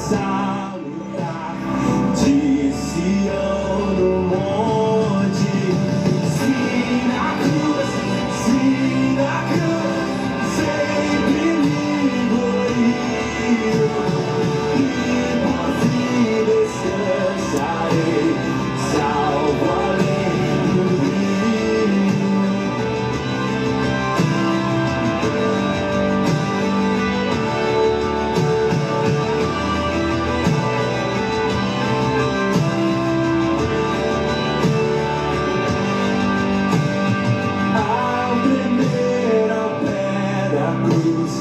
salutar de Sião no monte. Sim, na cruz, sempre me glório, e por fim descansarei, salvo além do rio. Ao tremer ao pé da cruz,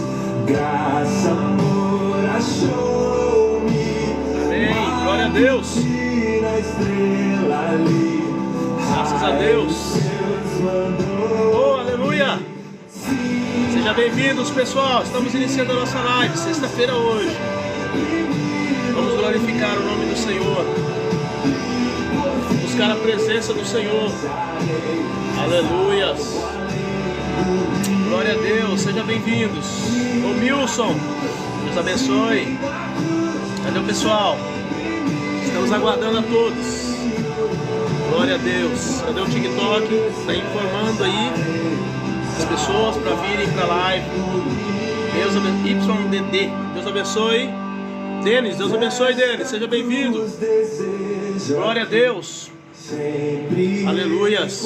graça, amor achou-me. Amém, glória a Deus. Na estrela ali, Graças a Deus. Oh, aleluia. Sejam bem-vindos, pessoal. Estamos iniciando a nossa live, sexta-feira hoje. Vamos glorificar o nome do Senhor, buscar a presença do Senhor. Aleluias. Glória a Deus, sejam bem-vindos. Ô Milson, Deus abençoe. Cadê o pessoal? Estamos aguardando a todos. Glória a Deus. Cadê o TikTok? Está informando aí as pessoas para virem para a live. Deus abençoe. YDD. Deus abençoe. Denis, Deus abençoe, Denis. Seja bem-vindo. Glória a Deus. Aleluias.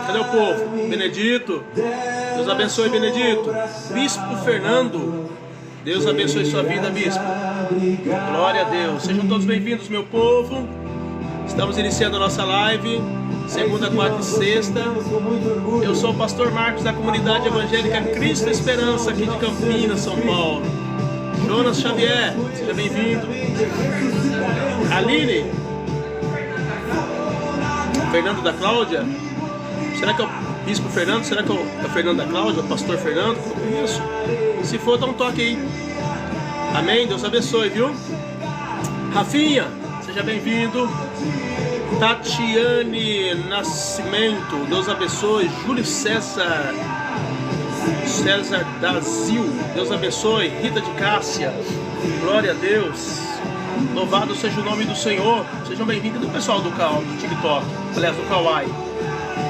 Cadê o povo? Benedito. Deus abençoe, Benedito. Bispo Fernando. Deus abençoe sua vida, bispo. Glória a Deus. Sejam todos bem-vindos, meu povo. Estamos iniciando a nossa live, segunda, quarta e sexta. Eu sou o pastor Marcos da comunidade evangélica Cristo Esperança, aqui de Campinas, São Paulo. Jonas Xavier, seja bem-vindo. Aline. Fernando da Cláudia. Será que é o bispo Fernando? Será que é o Fernando da Cláudia? O pastor Fernando? Eu conheço. Se for, dá um toque aí. Amém? Deus abençoe, viu? Rafinha, seja bem-vindo. Tatiane Nascimento, Deus abençoe. Júlio César Dazil, Deus abençoe. Rita de Cássia, glória a Deus. Louvado seja o nome do Senhor. Sejam bem-vindos do pessoal do TikTok, aliás, do Kawaii.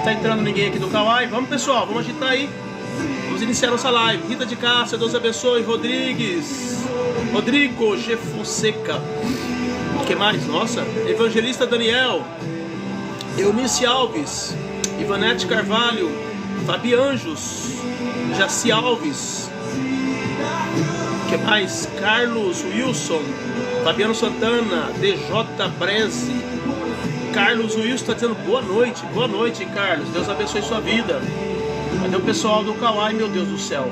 Tá entrando ninguém aqui do Kawaii? Vamos, pessoal, vamos agitar aí. Vamos iniciar nossa live. Rita de Cássia, Deus abençoe. Rodrigo G. Fonseca. O que mais? Nossa. Evangelista Daniel. Eunice Alves. Ivanete Carvalho. Fabi Anjos. Jaci Alves. O que mais? Carlos Wilson. Fabiano Santana. DJ Breze. Carlos Wilson está dizendo boa noite. Boa noite, Carlos. Deus abençoe sua vida. Cadê o pessoal do Kawaii, meu Deus do céu?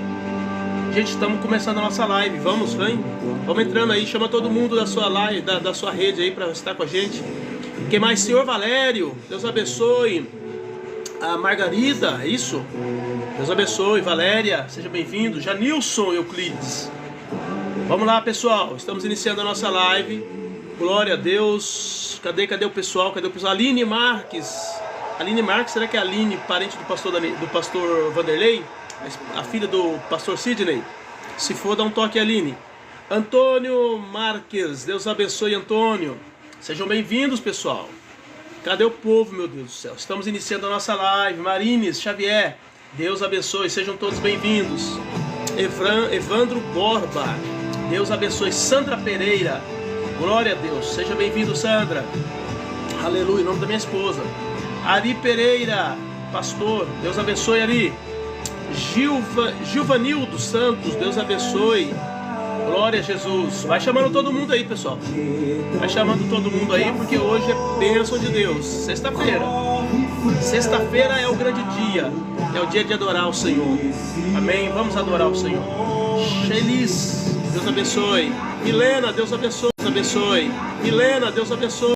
Gente, estamos começando a nossa live. Vamos, vem. Vamos entrando aí. Chama todo mundo da sua live, da sua rede aí para estar com a gente. Quem mais? Senhor Valério. Deus abençoe. A Margarida, é isso? Deus abençoe. Valéria, seja bem-vindo. Janilson Euclides. Vamos lá, pessoal. Estamos iniciando a nossa live. Glória a Deus. Cadê o pessoal? Cadê o pessoal? Aline Marques. Aline Marques, será que é a Aline, parente do pastor Vanderlei? A filha do pastor Sidney? Se for, dá um toque, Aline. Antônio Marques, Deus abençoe, Antônio. Sejam bem-vindos, pessoal. Cadê o povo, meu Deus do céu? Estamos iniciando a nossa live. Marines Xavier, Deus abençoe, sejam todos bem-vindos. Evandro Borba, Deus abençoe. Sandra Pereira, glória a Deus, seja bem-vindo, Sandra. Aleluia, em nome da minha esposa. Ari Pereira, pastor, Deus abençoe, Ari. Gilvanildo Santos, Deus abençoe. Glória a Jesus. Vai chamando todo mundo aí, pessoal. Vai chamando todo mundo aí, porque hoje é bênção de Deus. Sexta-feira. Sexta-feira é o grande dia. É o dia de adorar o Senhor. Amém? Vamos adorar o Senhor. Shelis, Deus abençoe. Milena, Deus abençoe. Deus abençoe. Milena, Deus abençoe.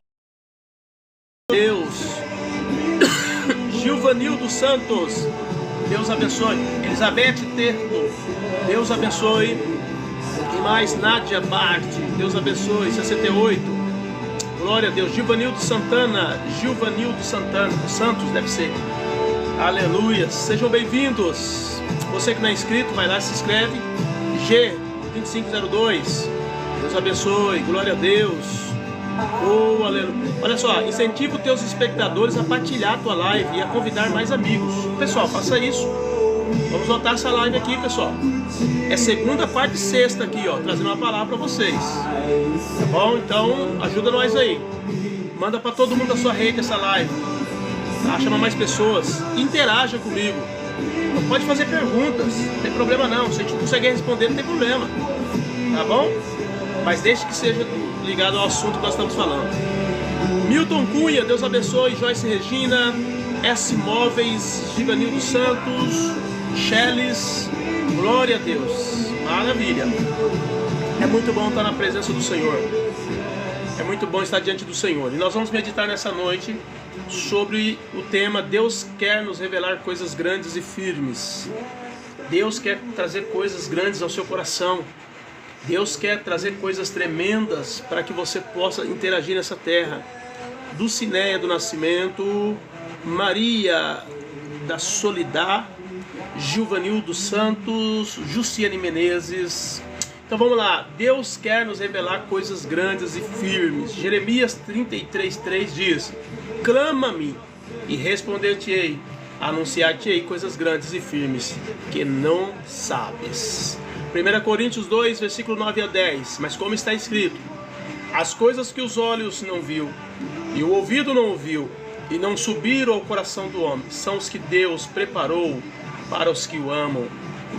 Deus. Gilvanildo Santos, Deus abençoe. Elizabeth Terto, Deus abençoe. E mais? Nádia Bart, Deus abençoe. 68, glória a Deus. Gilvanildo Santana, Santos deve ser. Aleluia, sejam bem-vindos. Você que não é inscrito, vai lá e se inscreve. G2502, Deus abençoe, glória a Deus. Oh, aleluia. Olha só, incentiva os teus espectadores a partilhar a tua live e a convidar mais amigos. Pessoal, faça isso. Vamos voltar essa live aqui, pessoal. É segunda, quarta e sexta aqui, ó, trazendo uma palavra para vocês. Tá bom? Então, ajuda nós aí. Manda para todo mundo da sua rede essa live. Tá? Chama mais pessoas. Interaja comigo. Pode fazer perguntas, não tem problema não. Se a gente não conseguir responder, não tem problema. Tá bom? Mas deixe que seja ligado ao assunto que nós estamos falando. Milton Cunha, Deus abençoe. Joyce Regina, S. Móveis, Givanildo Santos, Chelis, glória a Deus. Maravilha. É muito bom estar na presença do Senhor. É muito bom estar diante do Senhor. E nós vamos meditar nessa noite sobre o tema Deus quer nos revelar coisas grandes e firmes. Deus quer trazer coisas grandes ao seu coração. Deus quer trazer coisas tremendas para que você possa interagir nessa terra. Dulcinéia do Nascimento, Maria da Solidar, Gilvanildo Santos, Jussiane Menezes. Então vamos lá, Deus quer nos revelar coisas grandes e firmes. Jeremias 33:3 diz: clama-me e responder-te-ei, anunciar-te-ei coisas grandes e firmes que não sabes. 1 Coríntios 2, versículo 9 a 10. Mas como está escrito: as coisas que os olhos não viu, e o ouvido não ouviu, e não subiram ao coração do homem, são os que Deus preparou para os que o amam.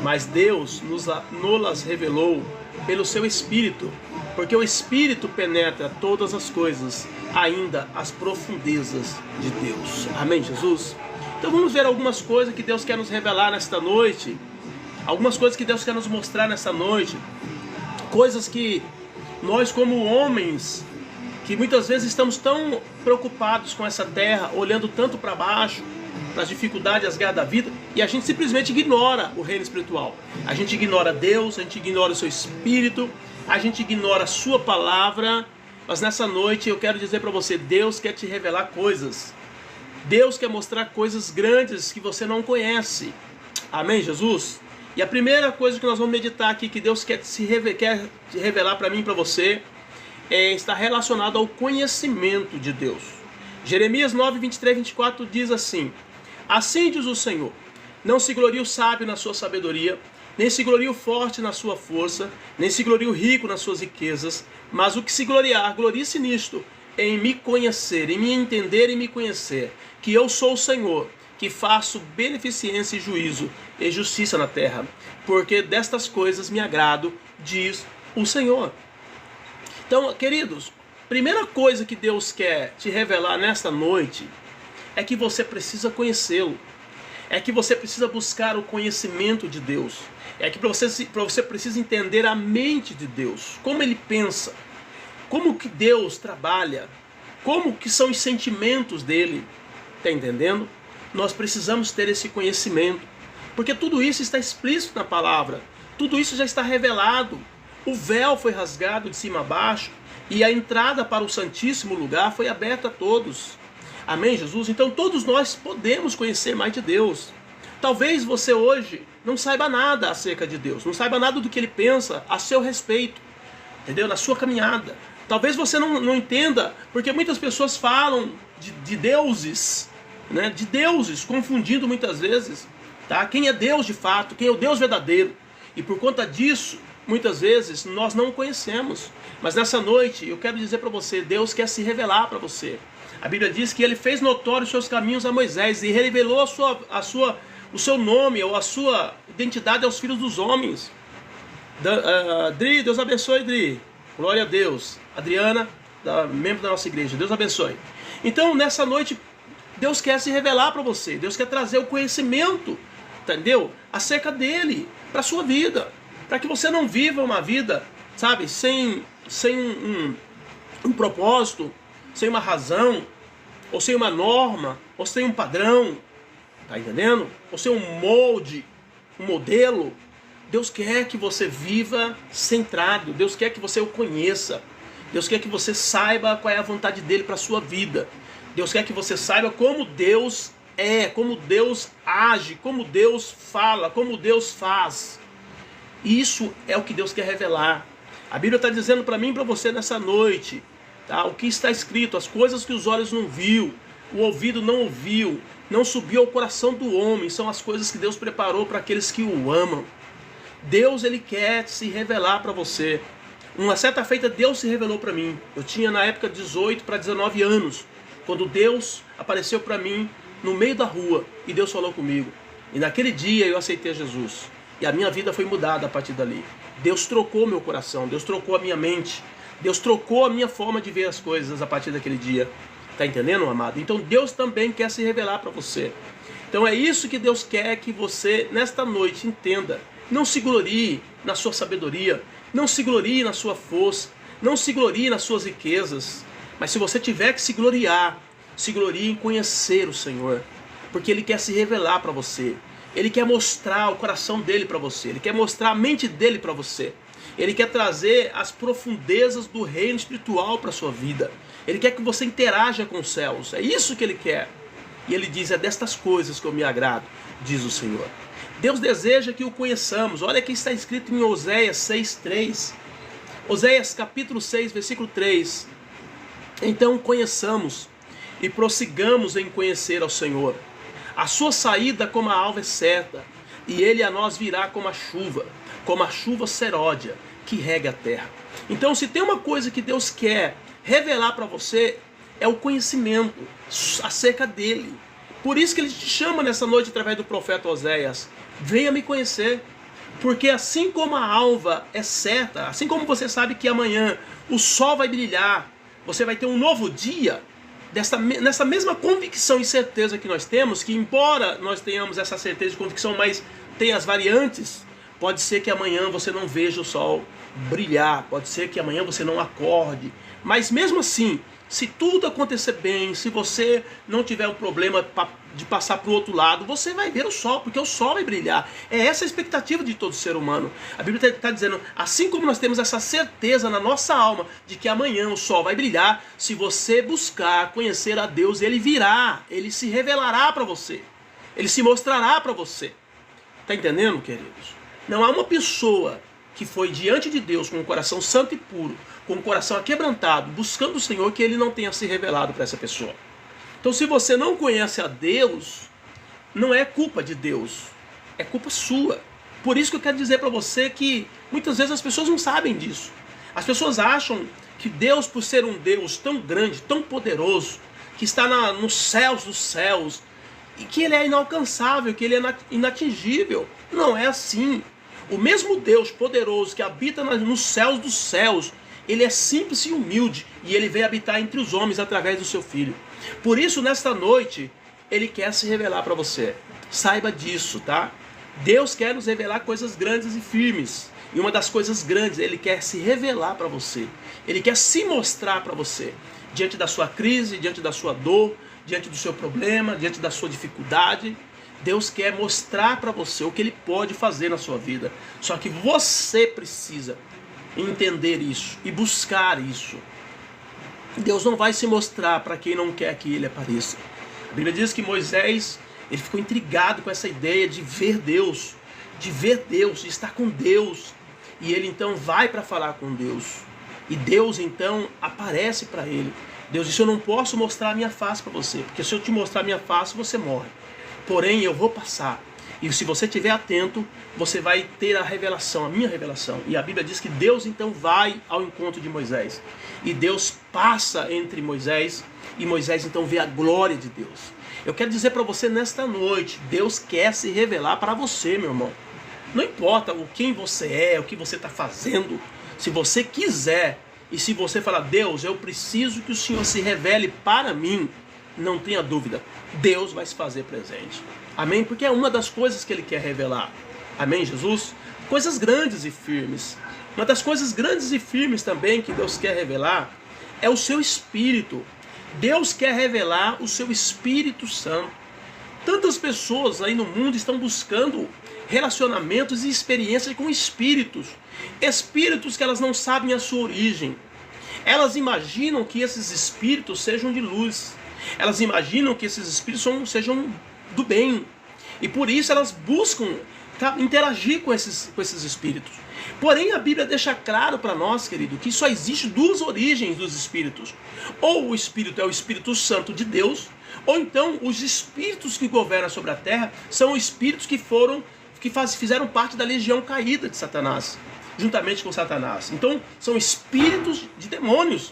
Mas Deus nos revelou pelo seu Espírito, porque o Espírito penetra todas as coisas, ainda as profundezas de Deus. Amém, Jesus? Então vamos ver algumas coisas que Deus quer nos revelar nesta noite. Algumas coisas que Deus quer nos mostrar nessa noite. Coisas que nós como homens, que muitas vezes estamos tão preocupados com essa terra, olhando tanto para baixo, nas dificuldades, as guerras da vida, e a gente simplesmente ignora o reino espiritual. A gente ignora Deus, a gente ignora o seu Espírito, a gente ignora a sua palavra. Mas nessa noite eu quero dizer para você, Deus quer te revelar coisas. Deus quer mostrar coisas grandes que você não conhece. Amém, Jesus? E a primeira coisa que nós vamos meditar aqui, que Deus quer te revelar para mim e para você, está relacionado ao conhecimento de Deus. Jeremias 9, 23, 24 diz assim: assim diz o Senhor, não se glorie o sábio na sua sabedoria, nem se glorie o forte na sua força, nem se glorie o rico nas suas riquezas, mas o que se gloriar, glorie-se nisto, em me conhecer, em me entender e me conhecer, que eu sou o Senhor, que faço beneficência e juízo e justiça na terra, porque destas coisas me agrado, diz o Senhor. Então, queridos, primeira coisa que Deus quer te revelar nesta noite é que você precisa conhecê-lo. É que você precisa buscar o conhecimento de Deus. É que você precisa entender a mente de Deus, como Ele pensa, como que Deus trabalha, como que são os sentimentos dEle. Está entendendo? Nós precisamos ter esse conhecimento, porque tudo isso está explícito na palavra, tudo isso já está revelado. O véu foi rasgado de cima a baixo e a entrada para o Santíssimo Lugar foi aberta a todos. Amém, Jesus? Então todos nós podemos conhecer mais de Deus. Talvez você hoje não saiba nada acerca de Deus, não saiba nada do que Ele pensa a seu respeito, entendeu? Na sua caminhada. Talvez você não entenda, porque muitas pessoas falam de deuses, né? De deuses, confundindo muitas vezes, tá? Quem é Deus de fato, quem é o Deus verdadeiro. E por conta disso, muitas vezes nós não o conhecemos. Mas nessa noite eu quero dizer para você, Deus quer se revelar para você. A Bíblia diz que Ele fez notório os seus caminhos a Moisés e revelou o seu nome ou a sua identidade aos filhos dos homens. Dri, Deus abençoe, Dri. Glória a Deus. Adriana, membro da nossa igreja, Deus abençoe. Então nessa noite Deus quer se revelar para você. Deus quer trazer o conhecimento, entendeu? Acerca dEle para a sua vida. Para que você não viva uma vida, sabe, sem um propósito, sem uma razão, ou sem uma norma, ou sem um padrão, tá entendendo? Ou sem um molde, um modelo. Deus quer que você viva centrado, Deus quer que você o conheça, Deus quer que você saiba qual é a vontade dEle para a sua vida. Deus quer que você saiba como Deus é, como Deus age, como Deus fala, como Deus faz. Isso é o que Deus quer revelar. A Bíblia está dizendo para mim e para você nessa noite, tá? O que está escrito, as coisas que os olhos não viu, o ouvido não ouviu, não subiu ao coração do homem, são as coisas que Deus preparou para aqueles que o amam. Deus, Ele quer se revelar para você. Uma certa feita Deus se revelou para mim. Eu tinha na época 18 para 19 anos, quando Deus apareceu para mim no meio da rua e Deus falou comigo. E naquele dia eu aceitei Jesus. E a minha vida foi mudada a partir dali. Deus trocou meu coração, Deus trocou a minha mente, Deus trocou a minha forma de ver as coisas a partir daquele dia. Tá entendendo, amado? Então Deus também quer se revelar para você. Então é isso que Deus quer que você, nesta noite, entenda. Não se glorie na sua sabedoria, não se glorie na sua força, não se glorie nas suas riquezas. Mas se você tiver que se glorie em conhecer o Senhor. Porque Ele quer se revelar para você. Ele quer mostrar o coração dele para você. Ele quer mostrar a mente dele para você. Ele quer trazer as profundezas do reino espiritual para a sua vida. Ele quer que você interaja com os céus. É isso que Ele quer. E Ele diz, é destas coisas que eu me agrado, diz o Senhor. Deus deseja que o conheçamos. Olha que está escrito em Oséias 6:3. Oséias capítulo 6, versículo 3. Então conheçamos e prossigamos em conhecer ao Senhor. A sua saída como a alva é certa, e Ele a nós virá como a chuva seródia, que rega a terra. Então, se tem uma coisa que Deus quer revelar para você, é o conhecimento acerca dEle. Por isso que Ele te chama nessa noite através do profeta Oséias. Venha me conhecer, porque assim como a alva é certa, assim como você sabe que amanhã o sol vai brilhar, você vai ter um novo dia, nessa mesma convicção e certeza que nós temos, que embora nós tenhamos essa certeza e convicção, mas tem as variantes, pode ser que amanhã você não veja o sol brilhar, pode ser que amanhã você não acorde, mas mesmo assim, se tudo acontecer bem, se você não tiver um problema de passar para o outro lado, você vai ver o sol, porque o sol vai brilhar. É essa a expectativa de todo ser humano. A Bíblia está dizendo, assim como nós temos essa certeza na nossa alma de que amanhã o sol vai brilhar, se você buscar conhecer a Deus, Ele virá, Ele se revelará para você, Ele se mostrará para você. Está entendendo, queridos? Não há uma pessoa que foi diante de Deus com um coração santo e puro, com um coração aquebrantado, buscando o Senhor, que Ele não tenha se revelado para essa pessoa. Então, se você não conhece a Deus, não é culpa de Deus, é culpa sua. Por isso que eu quero dizer para você que muitas vezes as pessoas não sabem disso. As pessoas acham que Deus, por ser um Deus tão grande, tão poderoso, que está nos céus dos céus, e que Ele é inalcançável, que Ele é inatingível. Não é assim. O mesmo Deus poderoso que habita nos céus dos céus, Ele é simples e humilde, e Ele veio habitar entre os homens através do seu Filho. Por isso, nesta noite, Ele quer se revelar para você. Saiba disso, tá? Deus quer nos revelar coisas grandes e firmes. E uma das coisas grandes, Ele quer se revelar para você. Ele quer se mostrar para você. Diante da sua crise, diante da sua dor, diante do seu problema, diante da sua dificuldade. Deus quer mostrar para você o que Ele pode fazer na sua vida. Só que você precisa entender isso e buscar isso. Deus não vai se mostrar para quem não quer que Ele apareça. A Bíblia diz que Moisés, ele ficou intrigado com essa ideia de ver Deus, de estar com Deus. E ele então vai para falar com Deus. E Deus então aparece para ele. Deus disse, eu não posso mostrar a minha face para você, porque se eu te mostrar a minha face, você morre. Porém, eu vou passar. E se você estiver atento, você vai ter a revelação, a minha revelação. E a Bíblia diz que Deus então vai ao encontro de Moisés. E Deus passa entre Moisés, e Moisés então vê a glória de Deus. Eu quero dizer para você nesta noite, Deus quer se revelar para você, meu irmão. Não importa quem você é, o que você está fazendo. Se você quiser, e se você falar, Deus, eu preciso que o Senhor se revele para mim, não tenha dúvida, Deus vai se fazer presente. Amém? Porque é uma das coisas que Ele quer revelar. Amém, Jesus? Coisas grandes e firmes. Uma das coisas grandes e firmes também que Deus quer revelar é o seu Espírito. Deus quer revelar o seu Espírito Santo. Tantas pessoas aí no mundo estão buscando relacionamentos e experiências com espíritos. Espíritos que elas não sabem a sua origem. Elas imaginam que esses espíritos sejam de luz. Elas imaginam que esses espíritos sejam do bem. E por isso elas buscam interagir com esses espíritos. Porém, a Bíblia deixa claro para nós, querido, que só existe duas origens dos espíritos. Ou o espírito é o Espírito Santo de Deus, ou então os espíritos que governam sobre a terra são espíritos que fizeram parte da legião caída de Satanás, juntamente com Satanás. Então, são espíritos de demônios.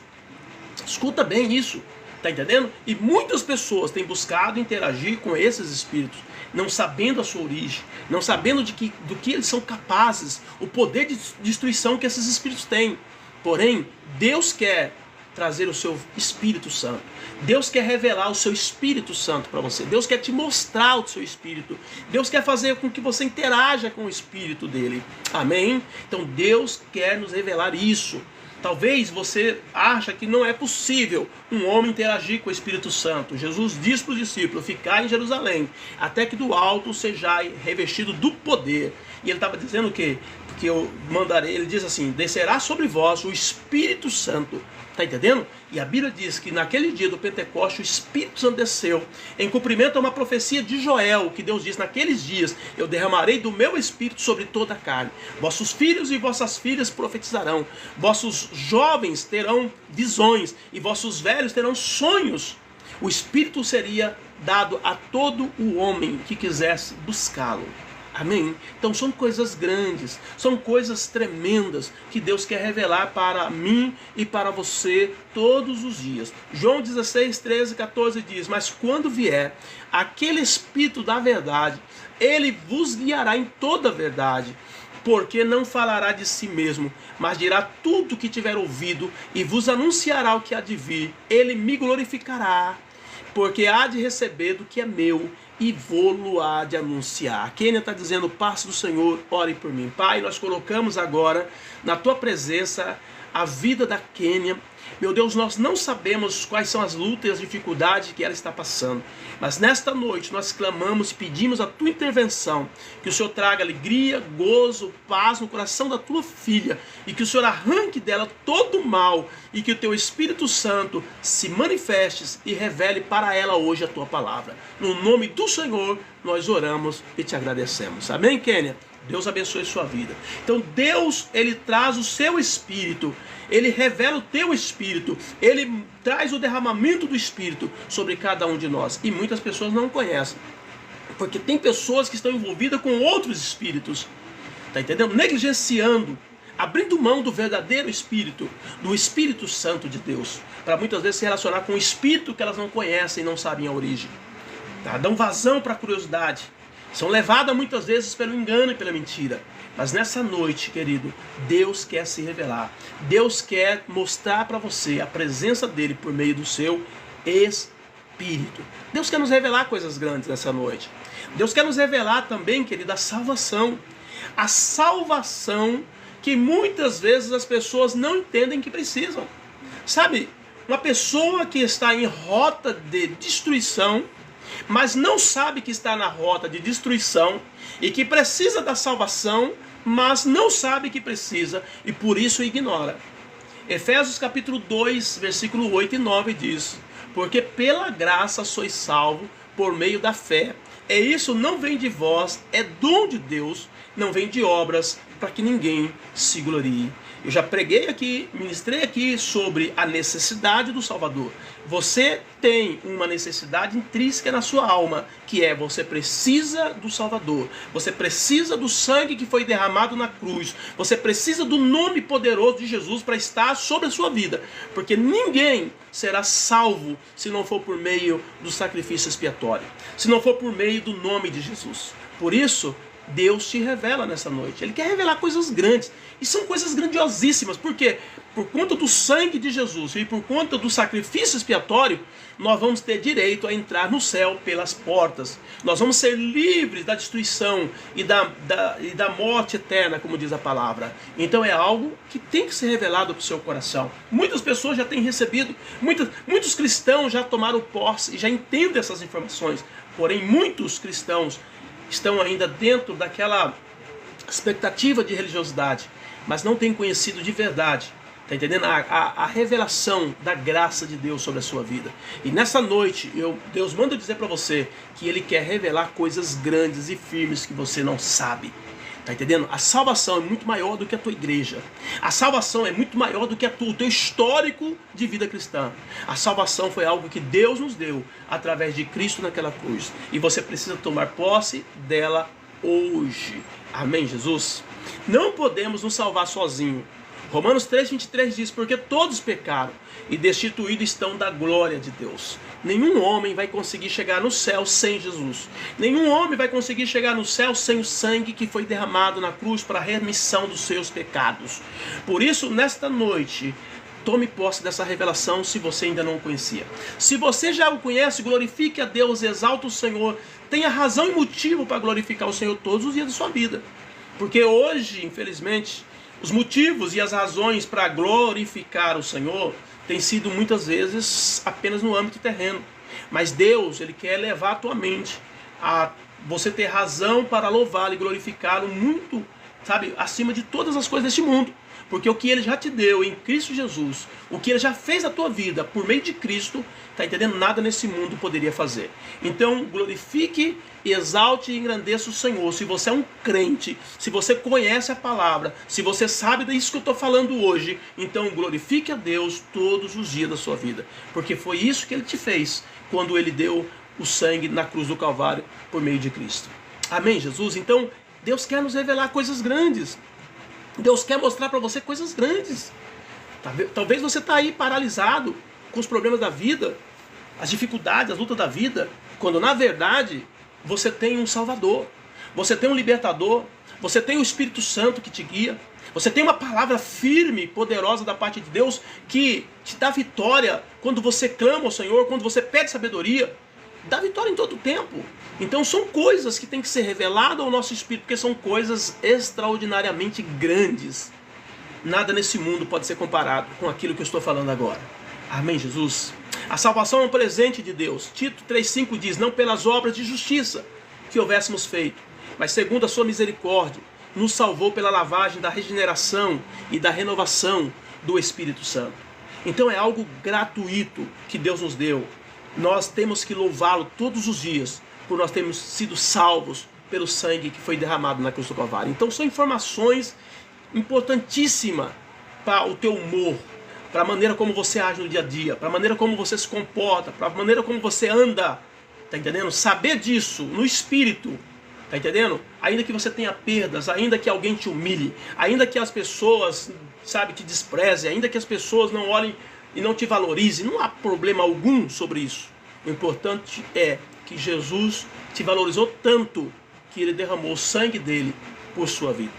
Escuta bem isso, tá entendendo? E muitas pessoas têm buscado interagir com esses espíritos, não sabendo a sua origem, não sabendo do que eles são capazes, o poder de destruição que esses espíritos têm. Porém, Deus quer trazer o seu Espírito Santo. Deus quer revelar o seu Espírito Santo para você. Deus quer te mostrar o seu Espírito. Deus quer fazer com que você interaja com o Espírito dele. Amém? Então Deus quer nos revelar isso. Talvez você ache que não é possível um homem interagir com o Espírito Santo. Jesus diz para os discípulos: ficai em Jerusalém, até que do alto sejais revestido do poder. E ele estava dizendo o quê? Porque eu mandarei, ele diz assim: descerá sobre vós o Espírito Santo. Está entendendo? E a Bíblia diz que naquele dia do Pentecoste o Espírito Santo desceu, em cumprimento a uma profecia de Joel, que Deus diz: naqueles dias eu derramarei do meu Espírito sobre toda a carne. Vossos filhos e vossas filhas profetizarão, vossos jovens terão visões e vossos velhos terão sonhos. O Espírito seria dado a todo o homem que quisesse buscá-lo. Amém? Então são coisas grandes, são coisas tremendas que Deus quer revelar para mim e para você todos os dias. João 16, 13, 14 diz: mas quando vier aquele Espírito da verdade, ele vos guiará em toda a verdade, porque não falará de si mesmo, mas dirá tudo o que tiver ouvido e vos anunciará o que há de vir. Ele me glorificará, porque há de receber do que é meu e vou-lo há de anunciar. A Kênia está dizendo: passe do Senhor, ore por mim. Pai, nós colocamos agora na tua presença a vida da Kênia. Meu Deus, nós não sabemos quais são as lutas e as dificuldades que ela está passando, mas nesta noite nós clamamos e pedimos a tua intervenção, que o Senhor traga alegria, gozo, paz no coração da tua filha, e que o Senhor arranque dela todo o mal, e que o teu Espírito Santo se manifeste e revele para ela hoje a tua palavra. No nome do Senhor nós oramos e te agradecemos. Amém, Kênia? Deus abençoe sua vida. Então Deus, ele traz o seu Espírito, ele revela o teu Espírito, ele traz o derramamento do Espírito sobre cada um de nós. E muitas pessoas não conhecem, porque tem pessoas que estão envolvidas com outros espíritos, tá entendendo? Negligenciando, abrindo mão do verdadeiro Espírito, do Espírito Santo de Deus, para muitas vezes se relacionar com um Espírito que elas não conhecem e não sabem a origem, tá? Dão vazão para a curiosidade, são levadas muitas vezes pelo engano e pela mentira. Mas nessa noite, querido, Deus quer se revelar. Deus quer mostrar para você a presença dele por meio do seu Espírito. Deus quer nos revelar coisas grandes nessa noite. Deus quer nos revelar também, querido, a salvação. A salvação que muitas vezes as pessoas não entendem que precisam. Sabe, uma pessoa que está em rota de destruição, mas não sabe que está na rota de destruição e que precisa da salvação, mas não sabe que precisa e por isso ignora. Efésios capítulo 2, versículo 8 e 9 diz: porque pela graça sois salvos por meio da fé, e isso não vem de vós, é dom de Deus, não vem de obras, para que ninguém se glorie. Eu já preguei aqui, ministrei aqui sobre a necessidade do Salvador. Você tem uma necessidade intrínseca na sua alma, que é: você precisa do Salvador. Você precisa do sangue que foi derramado na cruz. Você precisa do nome poderoso de Jesus para estar sobre a sua vida. Porque ninguém será salvo se não for por meio do sacrifício expiatório, se não for por meio do nome de Jesus. Por isso, Deus te revela nessa noite. Ele quer revelar coisas grandes. E são coisas grandiosíssimas. Por quê? Por conta do sangue de Jesus e por conta do sacrifício expiatório, nós vamos ter direito a entrar no céu pelas portas. Nós vamos ser livres da destruição e da morte eterna, como diz a palavra. Então é algo que tem que ser revelado para o seu coração. Muitas pessoas já têm recebido, muitos cristãos já tomaram posse e já entendem essas informações. Porém, muitos cristãos estão ainda dentro daquela expectativa de religiosidade, mas não têm conhecido de verdade, tá entendendo? A revelação da graça de Deus sobre a sua vida. E nessa noite, Deus manda dizer para você que Ele quer revelar coisas grandes e firmes que você não sabe. Tá entendendo? A salvação é muito maior do que a tua igreja. A salvação é muito maior do que o teu histórico de vida cristã. A salvação foi algo que Deus nos deu através de Cristo naquela cruz. E você precisa tomar posse dela hoje. Amém, Jesus? Não podemos nos salvar sozinhos. Romanos 3,23 diz, porque todos pecaram e destituídos estão da glória de Deus. Nenhum homem vai conseguir chegar no céu sem Jesus. Nenhum homem vai conseguir chegar no céu sem o sangue que foi derramado na cruz para a remissão dos seus pecados. Por isso, nesta noite, tome posse dessa revelação se você ainda não o conhecia. Se você já o conhece, glorifique a Deus, exalte o Senhor. Tenha razão e motivo para glorificar o Senhor todos os dias da sua vida. Porque hoje, infelizmente, os motivos e as razões para glorificar o Senhor têm sido muitas vezes apenas no âmbito terreno. Mas Deus, Ele quer levar a tua mente a você ter razão para louvá-lo e glorificá-lo muito, sabe, acima de todas as coisas deste mundo. Porque o que Ele já te deu em Cristo Jesus, o que Ele já fez na tua vida por meio de Cristo, tá entendendo? Nada nesse mundo poderia fazer. Então glorifique, exalte e engrandeça o Senhor. Se você é um crente, se você conhece a palavra, se você sabe disso que eu estou falando hoje, então glorifique a Deus todos os dias da sua vida. Porque foi isso que Ele te fez quando Ele deu o sangue na cruz do Calvário por meio de Cristo. Amém, Jesus? Então Deus quer nos revelar coisas grandes. Deus quer mostrar para você coisas grandes. Talvez você está aí paralisado com os problemas da vida, as dificuldades, as lutas da vida, quando na verdade você tem um Salvador, você tem um Libertador, você tem o Espírito Santo que te guia, você tem uma palavra firme e poderosa da parte de Deus que te dá vitória quando você clama ao Senhor, quando você pede sabedoria, dá vitória em todo o tempo. Então são coisas que tem que ser reveladas ao nosso espírito, porque são coisas extraordinariamente grandes. Nada nesse mundo pode ser comparado com aquilo que eu estou falando agora. Amém, Jesus? A salvação é um presente de Deus. Tito 3,5 diz, não pelas obras de justiça que houvéssemos feito, mas segundo a sua misericórdia, nos salvou pela lavagem da regeneração e da renovação do Espírito Santo. Então é algo gratuito que Deus nos deu. Nós temos que louvá-lo todos os dias, por nós termos sido salvos pelo sangue que foi derramado na cruz do Calvário. Então são informações importantíssimas para o teu humor, para a maneira como você age no dia a dia, para a maneira como você se comporta, para a maneira como você anda. Tá entendendo? Saber disso no espírito, tá entendendo? Ainda que você tenha perdas, ainda que alguém te humilhe, ainda que as pessoas, sabe, te desprezem, ainda que as pessoas não olhem e não te valorizem, não há problema algum sobre isso. O importante é que Jesus te valorizou tanto que Ele derramou o sangue dele por sua vida.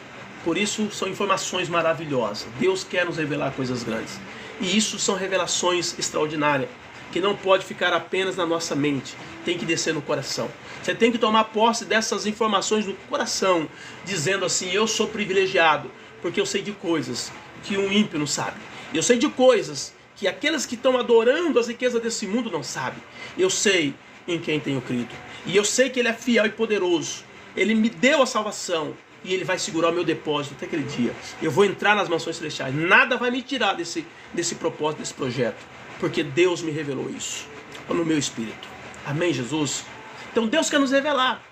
Por isso são informações maravilhosas. Deus quer nos revelar coisas grandes. E isso são revelações extraordinárias, que não pode ficar apenas na nossa mente, tem que descer no coração. Você tem que tomar posse dessas informações no coração, dizendo assim, eu sou privilegiado, porque eu sei de coisas que um ímpio não sabe. Eu sei de coisas que aqueles que estão adorando as riquezas desse mundo não sabem. Eu sei em quem tenho crido. E eu sei que Ele é fiel e poderoso. Ele me deu a salvação e Ele vai segurar o meu depósito até aquele dia. Eu vou entrar nas mansões celestiais. Nada vai me tirar desse propósito, desse projeto. Porque Deus me revelou isso no meu espírito. Amém, Jesus? Então Deus quer nos revelar.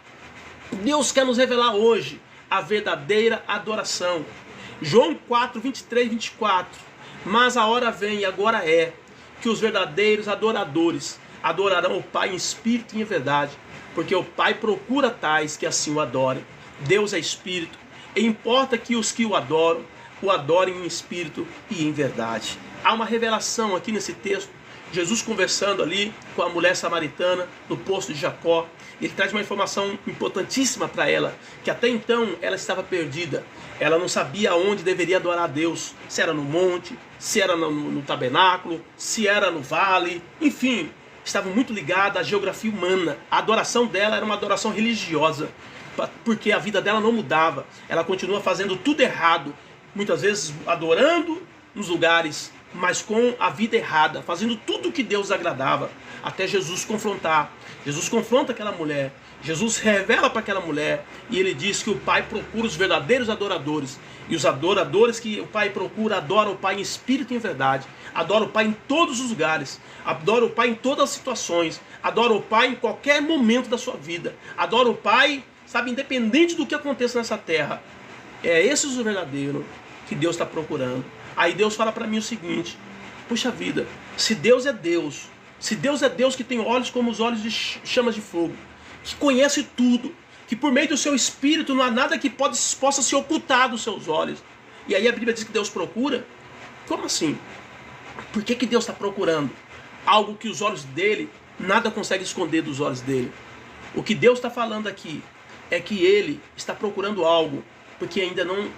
Deus quer nos revelar hoje a verdadeira adoração. João 4, 23, 24. Mas a hora vem e agora é que os verdadeiros adoradores adorarão o Pai em espírito e em verdade, porque o Pai procura tais que assim o adorem. Deus é espírito, e importa que os que o adorem em espírito e em verdade. Há uma revelação aqui nesse texto, Jesus conversando ali com a mulher samaritana no poço de Jacó. Ele traz uma informação importantíssima para ela, que até então ela estava perdida. Ela não sabia onde deveria adorar a Deus, se era no monte, se era no tabernáculo, se era no vale, enfim, estava muito ligada à geografia humana. A adoração dela era uma adoração religiosa, porque a vida dela não mudava. Ela continua fazendo tudo errado, muitas vezes adorando nos lugares, mas com a vida errada, fazendo tudo o que Deus agradava, até Jesus confrontar. Jesus confronta aquela mulher, Jesus revela para aquela mulher, e Ele diz que o Pai procura os verdadeiros adoradores, e os adoradores que o Pai procura adoram o Pai em espírito e em verdade, adoram o Pai em todos os lugares, adoram o Pai em todas as situações, adoram o Pai em qualquer momento da sua vida, adoram o Pai, sabe, independente do que aconteça nessa terra. É esse o verdadeiro que Deus está procurando. Aí Deus fala para mim o seguinte: puxa vida, se Deus é Deus, se Deus é Deus que tem olhos como os olhos de chamas de fogo, que conhece tudo, que por meio do seu espírito não há nada que possa se ocultar dos seus olhos. E aí a Bíblia diz que Deus procura. Como assim? Por que Deus está procurando algo que os olhos dele, nada consegue esconder dos olhos dele? O que Deus está falando aqui é que ele está procurando algo porque ainda não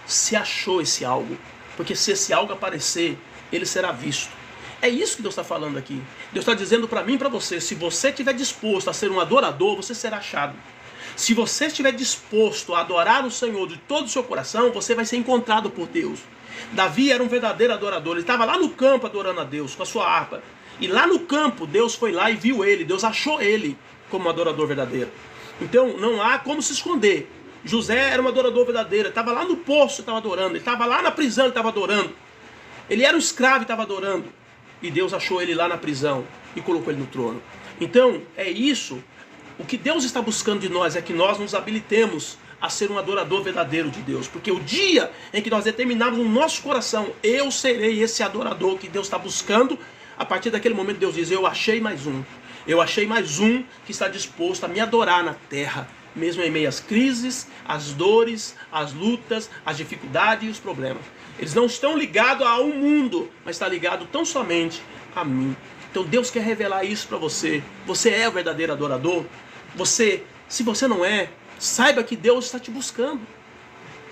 se achou esse algo. Porque se esse algo aparecer, ele será visto. É isso que Deus está falando aqui. Deus está dizendo para mim e para você: se você estiver disposto a ser um adorador, você será achado. Se você estiver disposto a adorar o Senhor de todo o seu coração, você vai ser encontrado por Deus. Davi era um verdadeiro adorador. Ele estava lá no campo adorando a Deus com a sua harpa. E lá no campo, Deus foi lá e viu ele. Deus achou ele como um adorador verdadeiro. Então não há como se esconder. José era um adorador verdadeiro. Ele estava lá no poço e estava adorando. Ele estava lá na prisão e estava adorando. Ele era um escravo e estava adorando. E Deus achou ele lá na prisão e colocou ele no trono. Então é isso. O que Deus está buscando de nós é que nós nos habilitemos a ser um adorador verdadeiro de Deus. Porque o dia em que nós determinarmos no nosso coração: eu serei esse adorador que Deus está buscando, a partir daquele momento Deus diz: eu achei mais um. Eu achei mais um que está disposto a me adorar na terra, mesmo em meio às crises, às dores, às lutas, às dificuldades e os problemas. Eles não estão ligados a um mundo, mas está ligado tão somente a mim. Então Deus quer revelar isso para você. Você é o verdadeiro adorador? Se você não é, saiba que Deus está te buscando.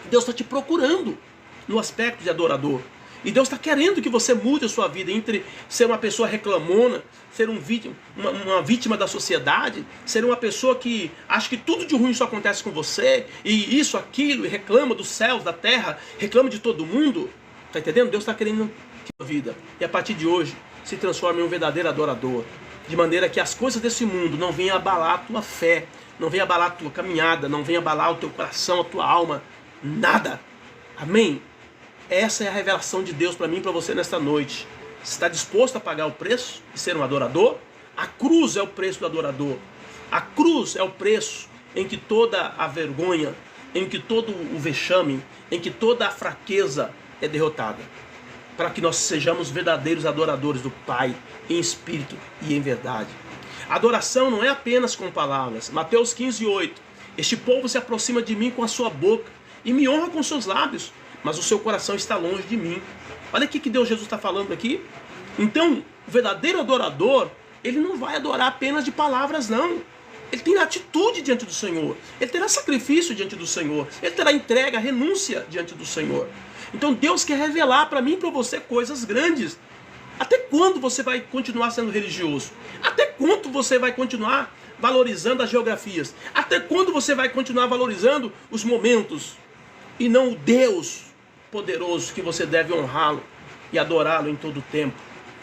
Deus está te procurando no aspecto de adorador. E Deus está querendo que você mude a sua vida entre ser uma pessoa reclamona, ser uma vítima da sociedade, ser uma pessoa que acha que tudo de ruim só acontece com você, e isso, aquilo, e reclama dos céus, da terra, reclama de todo mundo. Está entendendo? Deus está querendo que a sua vida, e a partir de hoje, se transforme em um verdadeiro adorador. De maneira que as coisas desse mundo não venham abalar a tua fé, não venham abalar a tua caminhada, não venham abalar o teu coração, a tua alma, nada. Amém? Essa é a revelação de Deus para mim e para você nesta noite. Você está disposto a pagar o preço de ser um adorador? A cruz é o preço do adorador. A cruz é o preço em que toda a vergonha, em que todo o vexame, em que toda a fraqueza é derrotada. Para que nós sejamos verdadeiros adoradores do Pai, em espírito e em verdade. Adoração não é apenas com palavras. Mateus 15:8. Este povo se aproxima de mim com a sua boca e me honra com seus lábios, mas o seu coração está longe de mim. Olha o que Deus Jesus está falando aqui. Então, o verdadeiro adorador, ele não vai adorar apenas de palavras, não. Ele tem atitude diante do Senhor. Ele terá sacrifício diante do Senhor. Ele terá entrega, renúncia diante do Senhor. Então Deus quer revelar para mim e para você coisas grandes. Até quando você vai continuar sendo religioso? Até quando você vai continuar valorizando as geografias? Até quando você vai continuar valorizando os momentos? E não o Deus poderoso que você deve honrá-lo e adorá-lo em todo o tempo,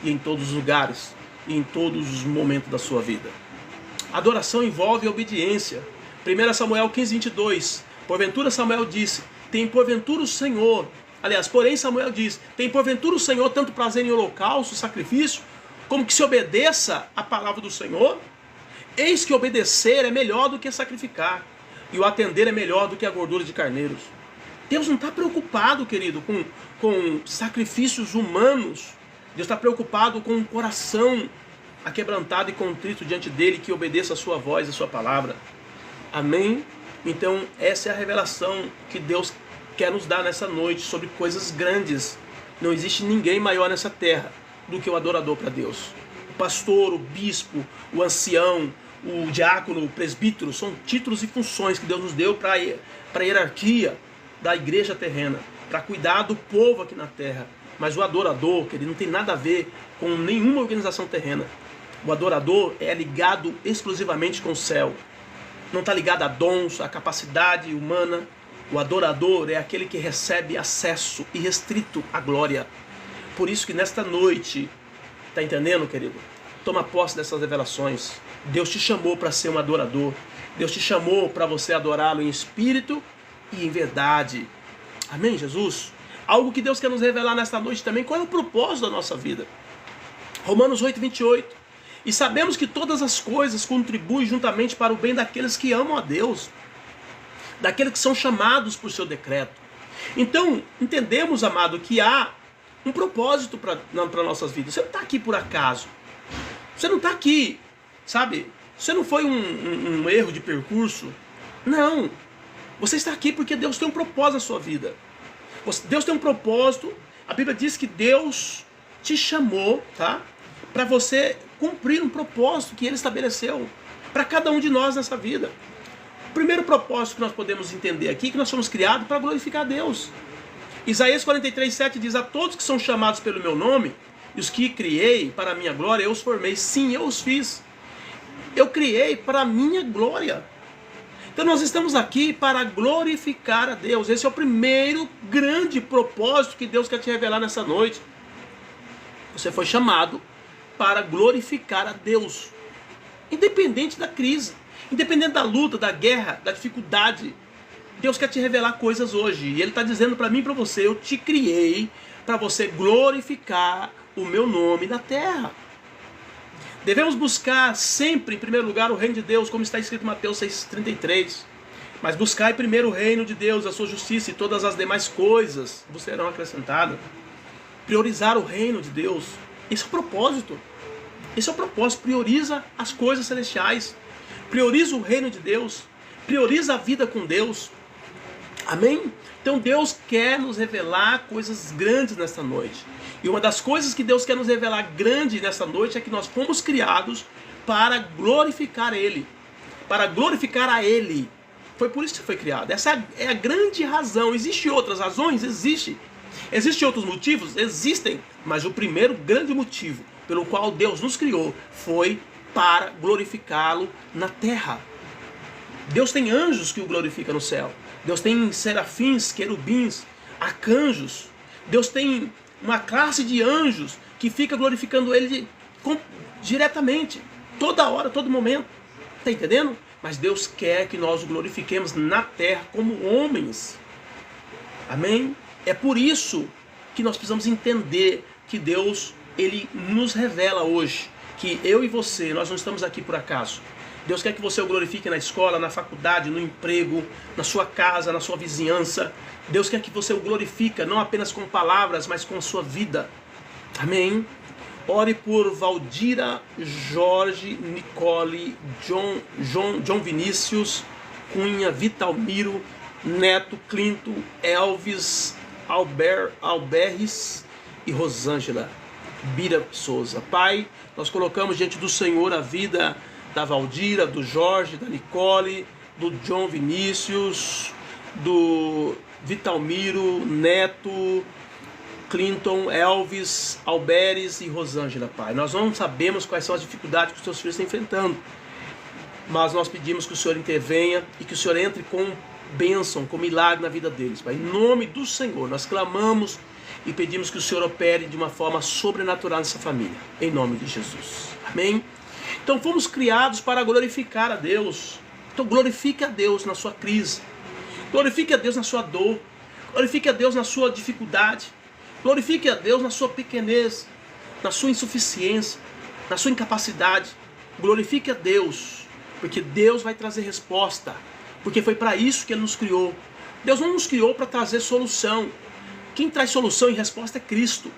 e em todos os lugares, e em todos os momentos da sua vida. Adoração envolve obediência. 1 Samuel 15:22. Porventura Samuel disse: tem porventura o Senhor... Aliás, porém Samuel diz: tem porventura o Senhor tanto prazer em holocausto, sacrifício, como que se obedeça a palavra do Senhor? Eis que obedecer é melhor do que sacrificar, e o atender é melhor do que a gordura de carneiros. Deus não está preocupado, querido, com sacrifícios humanos. Deus está preocupado com um coração aquebrantado e contrito diante dele, que obedeça a sua voz e a sua palavra. Amém? Então essa é a revelação que Deus quer nos dar nessa noite sobre coisas grandes. Não existe ninguém maior nessa terra do que o adorador para Deus. O pastor, o bispo, o ancião, o diácono, o presbítero, são títulos e funções que Deus nos deu para a hierarquia da igreja terrena, para cuidar do povo aqui na terra. Mas o adorador, que ele não tem nada a ver com nenhuma organização terrena. O adorador é ligado exclusivamente com o céu. Não está ligado a dons, a capacidade humana. O adorador é aquele que recebe acesso irrestrito à glória. Por isso que nesta noite, está entendendo, querido? Toma posse dessas revelações. Deus te chamou para ser um adorador. Deus te chamou para você adorá-lo em espírito e em verdade. Amém, Jesus? Algo que Deus quer nos revelar nesta noite também. Qual é o propósito da nossa vida? Romanos 8:28. E sabemos que todas as coisas contribuem juntamente para o bem daqueles que amam a Deus, daqueles que são chamados por seu decreto. Então, entendemos, amado, que há um propósito para nossas vidas. Você não está aqui por acaso. Você não está aqui, sabe? Você não foi um erro de percurso. Não. Você está aqui porque Deus tem um propósito na sua vida. Deus tem um propósito. A Bíblia diz que Deus te chamou, tá? Para você cumprir um propósito que Ele estabeleceu para cada um de nós nessa vida. O primeiro propósito que nós podemos entender aqui é que nós somos criados para glorificar a Deus. Isaías 43:7 diz: a todos que são chamados pelo meu nome, e os que criei para a minha glória, eu os formei. Sim, eu os fiz. Eu criei para a minha glória. Então nós estamos aqui para glorificar a Deus. Esse é o primeiro grande propósito que Deus quer te revelar nessa noite. Você foi chamado para glorificar a Deus. Independente da crise, independente da luta, da guerra, da dificuldade, Deus quer te revelar coisas hoje. E Ele está dizendo para mim e para você: eu te criei para você glorificar o meu nome na terra. Devemos buscar sempre, em primeiro lugar, o reino de Deus, como está escrito em Mateus 6,33. Mas buscai primeiro o reino de Deus, a sua justiça, e todas as demais coisas vos serão acrescentadas. Priorizar o reino de Deus. Esse é o propósito. Esse é o propósito. Prioriza as coisas celestiais. Prioriza o reino de Deus. Prioriza a vida com Deus. Amém? Então Deus quer nos revelar coisas grandes nesta noite. E uma das coisas que Deus quer nos revelar grande nessa noite é que nós fomos criados para glorificar Ele. Para glorificar a Ele. Foi por isso que foi criado. Essa é a grande razão. Existem outras razões? Existem. Existem outros motivos? Existem. Mas o primeiro grande motivo pelo qual Deus nos criou foi para glorificá-lo na terra. Deus tem anjos que o glorificam no céu. Deus tem serafins, querubins, arcanjos. Deus tem uma classe de anjos que fica glorificando Ele diretamente, toda hora, todo momento. Está entendendo? Mas Deus quer que nós o glorifiquemos na terra como homens. Amém? É por isso que nós precisamos entender que Deus, Ele nos revela hoje que eu e você, nós não estamos aqui por acaso. Deus quer que você o glorifique na escola, na faculdade, no emprego, na sua casa, na sua vizinhança. Deus quer que você o glorifique, não apenas com palavras, mas com a sua vida. Amém? Ore por Valdira, Jorge, Nicole, John Vinícius, Cunha, Vitalmiro, Neto, Clinton, Elvis, Alberres e Rosângela Bira Souza. Pai, nós colocamos diante do Senhor a vida da Valdira, do Jorge, da Nicole, do John Vinícius, do Vitalmiro, Neto, Clinton, Elvis, Alberes e Rosângela, Pai. Nós não sabemos quais são as dificuldades que os teus filhos estão enfrentando, mas nós pedimos que o Senhor intervenha e que o Senhor entre com bênção, com milagre na vida deles, Pai. Em nome do Senhor, nós clamamos e pedimos que o Senhor opere de uma forma sobrenatural nessa família, em nome de Jesus. Amém? Então fomos criados para glorificar a Deus. Então glorifique a Deus na sua crise. Glorifique a Deus na sua dor. Glorifique a Deus na sua dificuldade. Glorifique a Deus na sua pequenez, na sua insuficiência, na sua incapacidade. Glorifique a Deus, porque Deus vai trazer resposta. Porque foi para isso que Ele nos criou. Deus não nos criou para trazer solução. Quem traz solução e resposta é Cristo.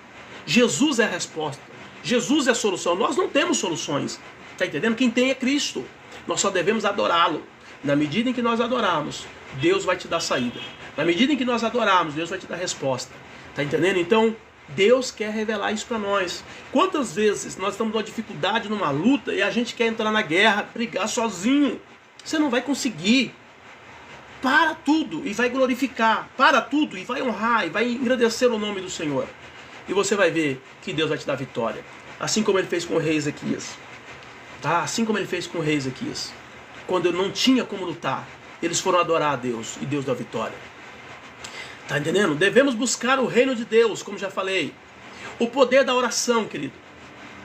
Jesus é a resposta. Jesus é a solução. Nós não temos soluções. Está entendendo? Quem tem é Cristo. Nós só devemos adorá-lo. Na medida em que nós adorarmos, Deus vai te dar saída. Na medida em que nós adorarmos, Deus vai te dar resposta. Está entendendo? Então, Deus quer revelar isso para nós. Quantas vezes nós estamos numa dificuldade, numa luta, e a gente quer entrar na guerra, brigar sozinho? Você não vai conseguir. Para tudo e vai glorificar. Para tudo e vai honrar e vai engrandecer o nome do Senhor. E você vai ver que Deus vai te dar vitória. Assim como Ele fez com o rei Ezequias. Tá? Assim como Ele fez com o rei Ezequias. Quando não tinha como lutar, eles foram adorar a Deus e Deus deu a vitória. Tá entendendo? Devemos buscar o reino de Deus, como já falei. O poder da oração, querido.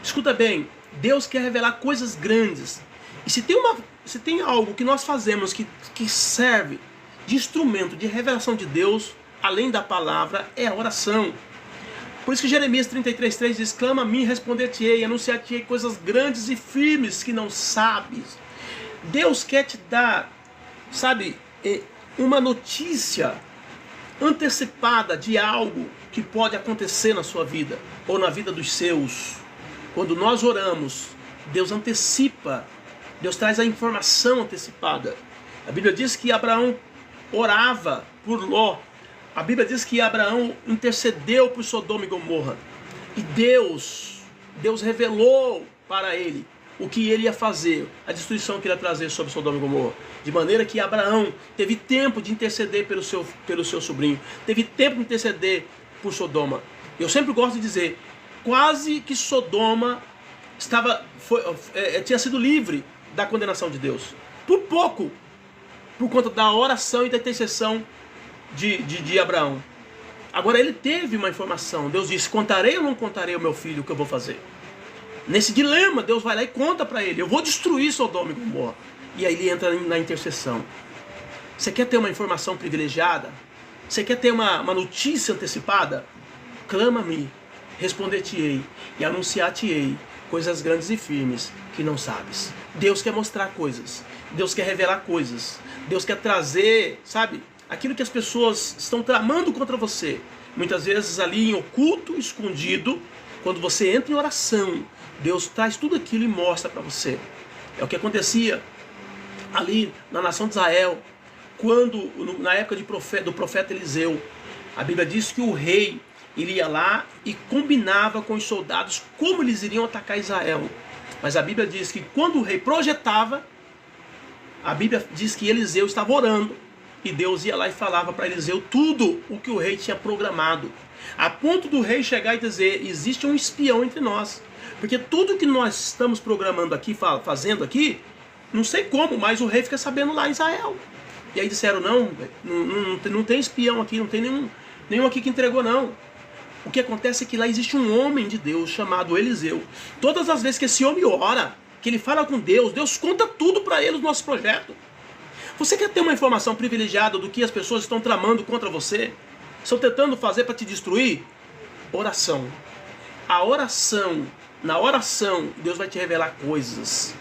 Escuta bem, Deus quer revelar coisas grandes. E se tem algo que nós fazemos que serve de instrumento de revelação de Deus, além da palavra, é a oração. Por isso que Jeremias 33:3 diz: clama a mim, responder-te-ei, anunciar-te-ei coisas grandes e firmes que não sabes. Deus quer te dar, sabe, uma notícia antecipada de algo que pode acontecer na sua vida ou na vida dos seus. Quando nós oramos, Deus antecipa, Deus traz a informação antecipada. A Bíblia diz que Abraão orava por Ló. A Bíblia diz que Abraão intercedeu por Sodoma e Gomorra. E Deus revelou para ele o que ele ia fazer, a destruição que ele ia trazer sobre Sodoma e Gomorra. De maneira que Abraão teve tempo de interceder pelo seu sobrinho, teve tempo de interceder por Sodoma. Eu sempre gosto de dizer, quase que Sodoma tinha sido livre da condenação de Deus. Por pouco, por conta da oração e da intercessão de Abraão. Agora ele teve uma informação. Deus disse, contarei ou não contarei ao meu filho o que eu vou fazer? Nesse dilema, Deus vai lá e conta para ele, eu vou destruir Sodoma e Gomorra. E aí ele entra na intercessão. Você quer ter uma informação privilegiada? Você quer ter uma notícia antecipada? Clama-me, responder-te-ei e anunciar-te-ei coisas grandes e firmes que não sabes. Deus quer mostrar coisas. Deus quer revelar coisas. Deus quer trazer, sabe, aquilo que as pessoas estão tramando contra você. Muitas vezes ali em oculto, escondido, quando você entra em oração, Deus traz tudo aquilo e mostra para você. É o que acontecia ali na nação de Israel, quando, na época do profeta Eliseu, a Bíblia diz que o rei, ele ia lá e combinava com os soldados como eles iriam atacar Israel. Mas a Bíblia diz que quando o rei projetava, a Bíblia diz que Eliseu estava orando e Deus ia lá e falava para Eliseu tudo o que o rei tinha programado. A ponto do rei chegar e dizer, existe um espião entre nós. Porque tudo que nós estamos programando aqui, fazendo aqui, não sei como, mas o rei fica sabendo lá em Israel. E aí disseram, não tem espião aqui, não tem nenhum aqui que entregou não. O que acontece é que lá existe um homem de Deus chamado Eliseu. Todas as vezes que esse homem ora, que ele fala com Deus, Deus conta tudo para ele, o nosso projeto. Você quer ter uma informação privilegiada do que as pessoas estão tramando contra você? Estão tentando fazer para te destruir? Oração. A oração, na oração, Deus vai te revelar coisas.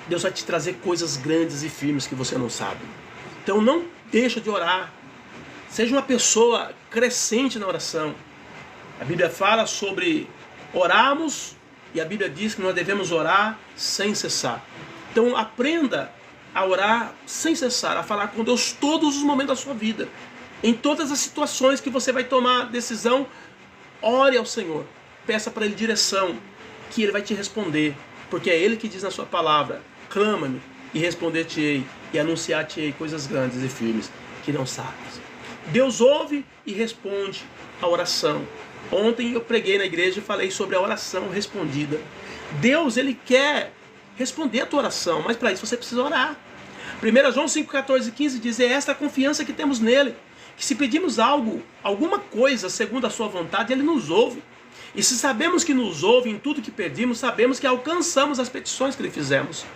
Deus vai te trazer coisas grandes e firmes que você não sabe. Então não deixa de orar. Seja uma pessoa crescente na oração. A Bíblia fala sobre orarmos e a Bíblia diz que nós devemos orar sem cessar. Então aprenda a orar sem cessar, a falar com Deus todos os momentos da sua vida. Em todas as situações que você vai tomar decisão, ore ao Senhor. Peça para Ele direção, que Ele vai te responder. Porque é Ele que diz na sua palavra, clama-me e responder-te-ei e anunciar-te-ei coisas grandes e firmes que não sabes. Deus ouve e responde a oração. Ontem eu preguei na igreja e falei sobre a oração respondida. Deus, Ele quer responder a tua oração, mas para isso você precisa orar. 1 João 5, 14 e 15 diz, é esta a confiança que temos nele, que se pedimos alguma coisa segundo a sua vontade, Ele nos ouve. E se sabemos que nos ouve em tudo que pedimos, sabemos que alcançamos as petições que lhe fizemos.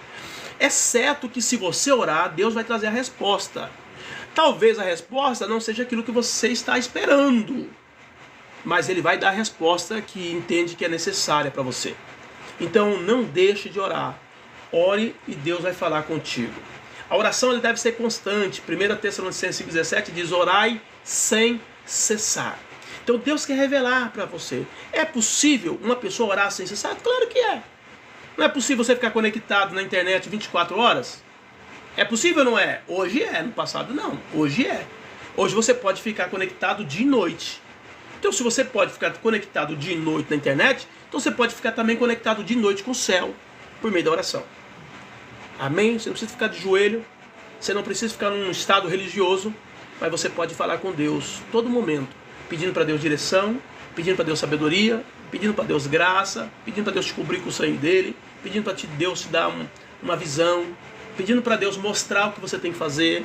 É certo que se você orar, Deus vai trazer a resposta. Talvez a resposta não seja aquilo que você está esperando, mas Ele vai dar a resposta que entende que é necessária para você. Então não deixe de orar. Ore e Deus vai falar contigo. A oração ela deve ser constante. 1 Tessalonicenses 5,17 diz, orai sem cessar. Então Deus quer revelar para você. É possível uma pessoa orar sem cessar? Claro que é. Não é possível você ficar conectado na internet 24 horas? É possível ou não é? Hoje é, no passado não. Hoje é. Hoje você pode ficar conectado dia e noite. Então se você pode ficar conectado dia e noite na internet, então você pode ficar também conectado dia e noite com o céu, por meio da oração. Amém? Você não precisa ficar de joelho, você não precisa ficar num estado religioso, mas você pode falar com Deus todo momento, pedindo para Deus direção, pedindo para Deus sabedoria, pedindo para Deus graça, pedindo para Deus te cobrir com o sangue dele, pedindo para Deus te dar uma visão, pedindo para Deus mostrar o que você tem que fazer.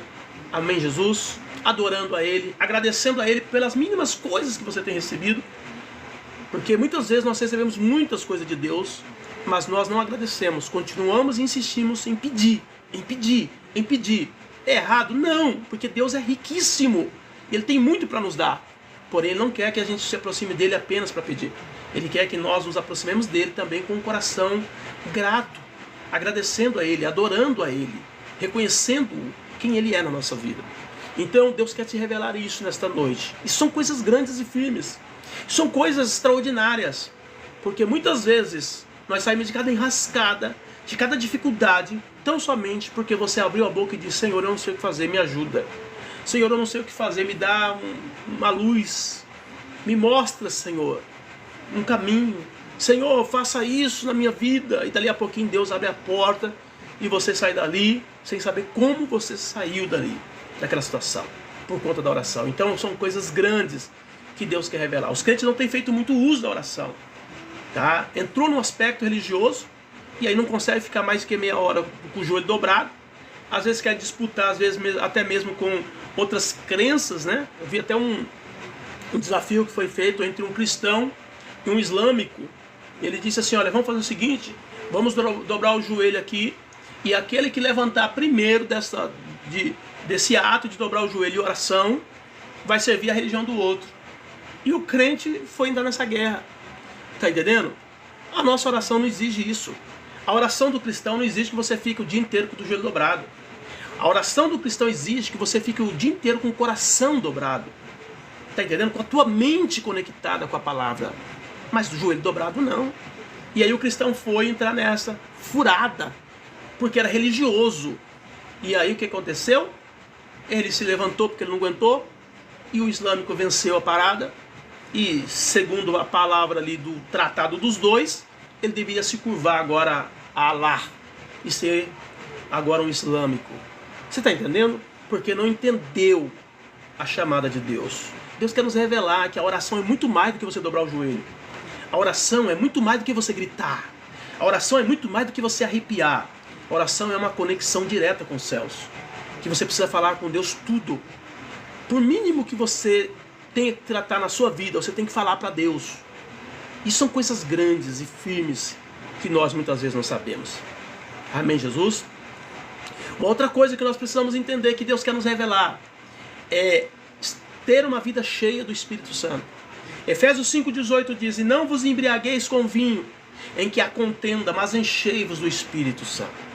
Amém, Jesus? Adorando a Ele, agradecendo a Ele pelas mínimas coisas que você tem recebido, porque muitas vezes nós recebemos muitas coisas de Deus, mas nós não agradecemos, continuamos e insistimos em pedir. É errado? Não, porque Deus é riquíssimo, Ele tem muito para nos dar, porém Ele não quer que a gente se aproxime dEle apenas para pedir. Ele quer que nós nos aproximemos dEle também com um coração grato, agradecendo a Ele, adorando a Ele, reconhecendo quem Ele é na nossa vida. Então Deus quer te revelar isso nesta noite. E são coisas grandes e firmes. São coisas extraordinárias. Porque muitas vezes nós saímos de cada enrascada, de cada dificuldade, tão somente porque você abriu a boca e disse: Senhor, eu não sei o que fazer, me ajuda. Senhor, eu não sei o que fazer, me dá uma luz. Me mostra, Senhor, um caminho. Senhor, faça isso na minha vida. E dali a pouquinho Deus abre a porta e você sai dali sem saber como você saiu dali, daquela situação, por conta da oração. Então são coisas grandes que Deus quer revelar. Os crentes não têm feito muito uso da oração, tá? Entrou num aspecto religioso e aí não consegue ficar mais que meia hora com o joelho dobrado. Às vezes quer disputar, às vezes até mesmo com outras crenças, né? Eu vi até um desafio que foi feito entre um cristão e um islâmico. Ele disse assim: olha, vamos fazer o seguinte, vamos dobrar o joelho aqui, e aquele que levantar primeiro desse ato de dobrar o joelho e oração vai servir a religião do outro. E o crente foi entrar nessa guerra. Tá entendendo? A nossa oração não exige isso. A oração do cristão não exige que você fique o dia inteiro com o joelho dobrado. A oração do cristão exige que você fique o dia inteiro com o coração dobrado. Tá entendendo? Com a tua mente conectada com a palavra. Mas do joelho dobrado não. E aí o cristão foi entrar nessa furada, porque era religioso. E aí o que aconteceu? Ele se levantou porque ele não aguentou, e o islâmico venceu a parada. E segundo a palavra ali do tratado dos dois, ele deveria se curvar agora a Allah e ser agora um islâmico. Você está entendendo? Porque não entendeu a chamada de Deus. Deus quer nos revelar que a oração é muito mais do que você dobrar o joelho. A oração é muito mais do que você gritar. A oração é muito mais do que você arrepiar. A oração é uma conexão direta com os céus. Que você precisa falar com Deus tudo. Por mínimo que você tenha que tratar na sua vida, você tem que falar para Deus. E são coisas grandes e firmes que nós muitas vezes não sabemos. Amém, Jesus? Uma outra coisa que nós precisamos entender, que Deus quer nos revelar, é ter uma vida cheia do Espírito Santo. Efésios 5,18 diz: e não vos embriagueis com vinho, em que há contenda, mas enchei-vos do Espírito Santo.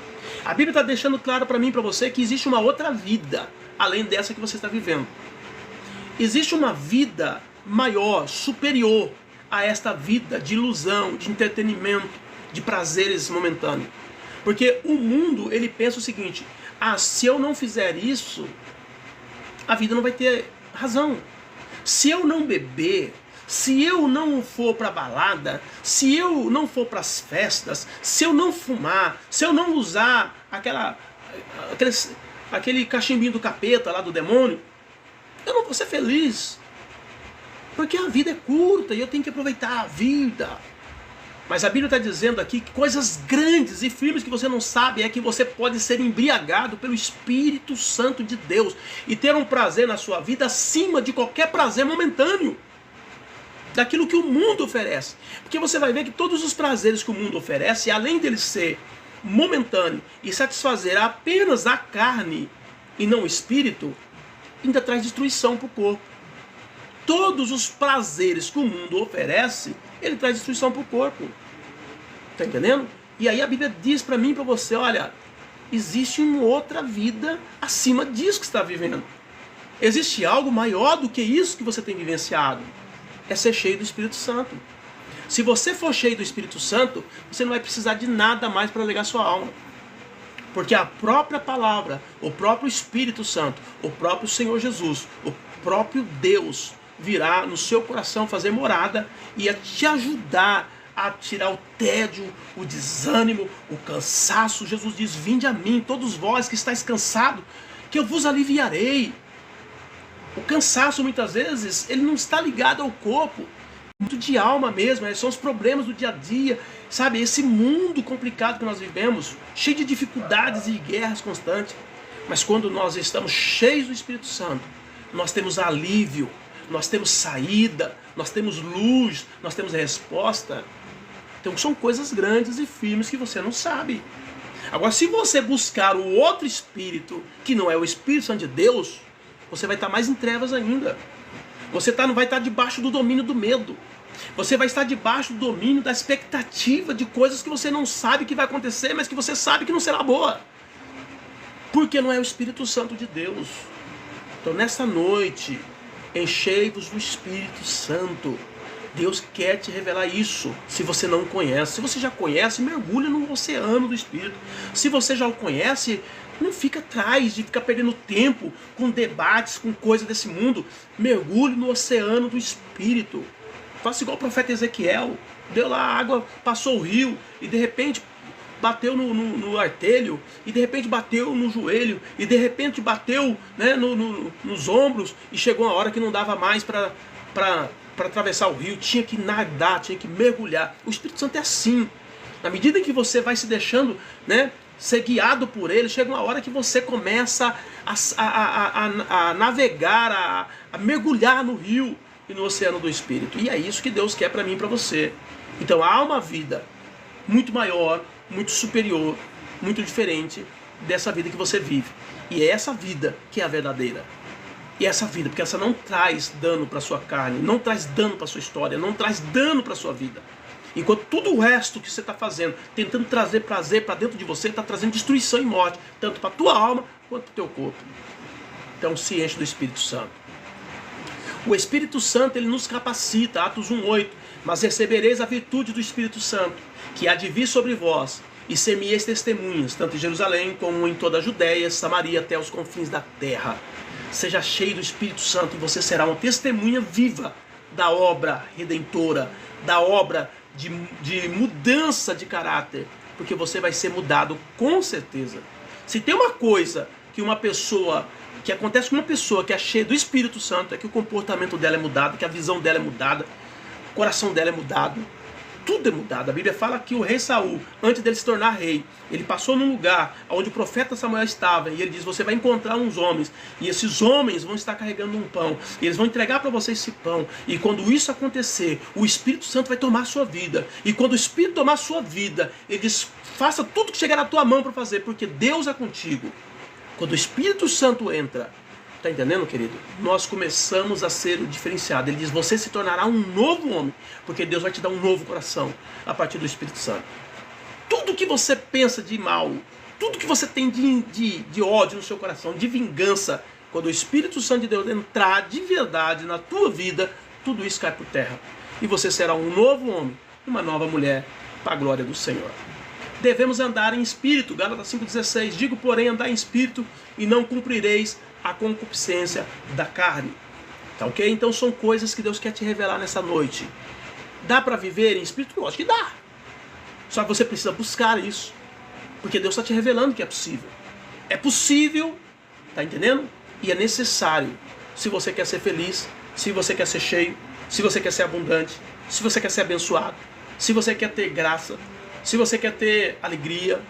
A Bíblia está deixando claro para mim e para você que existe uma outra vida, além dessa que você está vivendo. Existe uma vida maior, superior a esta vida de ilusão, de entretenimento, de prazeres momentâneos. Porque o mundo, ele pensa o seguinte: se eu não fizer isso, a vida não vai ter razão. Se eu não beber, se eu não for para balada, se eu não for para as festas, se eu não fumar, se eu não usar aquele cachimbinho do capeta lá do demônio, eu não vou ser feliz. Porque a vida é curta e eu tenho que aproveitar a vida. Mas a Bíblia está dizendo aqui que coisas grandes e firmes que você não sabe é que você pode ser embriagado pelo Espírito Santo de Deus e ter um prazer na sua vida acima de qualquer prazer momentâneo, daquilo que o mundo oferece. Porque você vai ver que todos os prazeres que o mundo oferece, além dele ser momentâneo e satisfazer apenas a carne e não o espírito, ainda traz destruição para o corpo. Todos os prazeres que o mundo oferece, ele traz destruição para o corpo. Está entendendo? E aí a Bíblia diz para mim e para você: olha, existe uma outra vida acima disso que você está vivendo. Existe algo maior do que isso que você tem vivenciado. É ser cheio do Espírito Santo. Se você for cheio do Espírito Santo, você não vai precisar de nada mais para alegar sua alma. Porque a própria palavra, o próprio Espírito Santo, o próprio Senhor Jesus, o próprio Deus virá no seu coração fazer morada e a te ajudar a tirar o tédio, o desânimo, o cansaço. Jesus diz: vinde a mim, todos vós que estáis cansados, que eu vos aliviarei. O cansaço muitas vezes, ele não está ligado ao corpo, muito de alma mesmo, são os problemas do dia a dia, sabe? Esse mundo complicado que nós vivemos, cheio de dificuldades e guerras constantes. Mas quando nós estamos cheios do Espírito Santo, nós temos alívio, nós temos saída, nós temos luz, nós temos resposta. Então são coisas grandes e firmes que você não sabe. Agora, se você buscar o outro Espírito, que não é o Espírito Santo de Deus, você vai estar mais em trevas ainda. Você não vai estar debaixo do domínio do medo. Você vai estar debaixo do domínio da expectativa de coisas que você não sabe que vai acontecer, mas que você sabe que não será boa. Porque não é o Espírito Santo de Deus. Então nessa noite, enchei-vos do Espírito Santo. Deus quer te revelar isso, se você não conhece. Se você já conhece, mergulha no oceano do Espírito. Se você já o conhece, não fica atrás de ficar perdendo tempo com debates, com coisas desse mundo. Mergulhe no oceano do Espírito. Faça igual o profeta Ezequiel. Deu lá a água, passou o rio e de repente bateu no artelho, e de repente bateu no joelho, e de repente bateu, né, nos ombros, e chegou uma hora que não dava mais para atravessar o rio, tinha que nadar, tinha que mergulhar. O Espírito Santo é assim. Na medida em que você vai se deixando, né, ser guiado por ele, chega uma hora que você começa a navegar, a mergulhar no rio e no oceano do Espírito. E é isso que Deus quer para mim e para você. Então há uma vida muito maior, muito superior, muito diferente dessa vida que você vive. E é essa vida que é a verdadeira. E essa vida, porque essa não traz dano para sua carne, não traz dano para sua história, não traz dano para sua vida. Enquanto tudo o resto que você está fazendo, tentando trazer prazer para dentro de você, está trazendo destruição e morte, tanto para a tua alma quanto para o teu corpo. Então se enche do Espírito Santo. O Espírito Santo, ele nos capacita, Atos 1:8, mas recebereis a virtude do Espírito Santo, que há de vir sobre vós, e ser-me-eis testemunhas, tanto em Jerusalém como em toda a Judéia, Samaria, até os confins da terra. Seja cheio do Espírito Santo e você será uma testemunha viva da obra redentora, da obra de mudança de caráter, porque você vai ser mudado com certeza. Se tem uma coisa que acontece com uma pessoa que é cheia do Espírito Santo, é que o comportamento dela é mudado, que a visão dela é mudada, o coração dela é mudado, tudo é mudado. A Bíblia fala que o rei Saul, antes dele se tornar rei, ele passou num lugar onde o profeta Samuel estava, e ele diz: você vai encontrar uns homens, e esses homens vão estar carregando um pão, e eles vão entregar para você esse pão, e quando isso acontecer, o Espírito Santo vai tomar a sua vida, e quando o Espírito tomar a sua vida, ele diz: faça tudo que chegar na tua mão para fazer, porque Deus é contigo. Quando o Espírito Santo entra, tá entendendo, querido? Nós começamos a ser o diferenciado. Ele diz: você se tornará um novo homem, porque Deus vai te dar um novo coração a partir do Espírito Santo. Tudo que você pensa de mal, tudo que você tem de ódio no seu coração, de vingança, quando o Espírito Santo de Deus entrar de verdade na tua vida, tudo isso cai por terra. E você será um novo homem, uma nova mulher, para a glória do Senhor. Devemos andar em espírito, Gálatas 5,16. Digo, porém, andar em espírito, e não cumprireis a concupiscência da carne. Tá ok? Então são coisas que Deus quer te revelar nessa noite. Dá para viver em espírito? Lógico que dá. Só que você precisa buscar isso, porque Deus está te revelando que é possível. É possível, tá entendendo? E é necessário, se você quer ser feliz, se você quer ser cheio, se você quer ser abundante, se você quer ser abençoado, se você quer ter graça, se você quer ter alegria,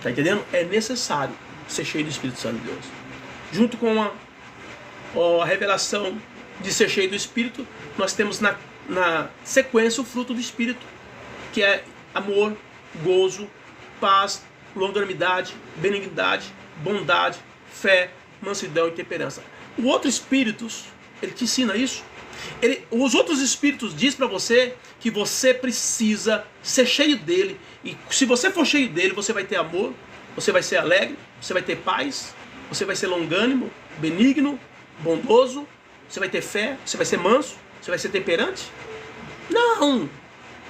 tá entendendo? É necessário ser cheio do Espírito Santo de Deus. Junto com a revelação de ser cheio do Espírito, nós temos na sequência o fruto do Espírito, que é amor, gozo, paz, longanimidade, benignidade, bondade, fé, mansidão e temperança. O outro Espírito, ele te ensina isso. Os outros Espíritos diz para você que você precisa ser cheio dele, e se você for cheio dele, você vai ter amor, você vai ser alegre, você vai ter paz, você vai ser longânimo, benigno, bondoso, você vai ter fé, você vai ser manso, você vai ser temperante? Não,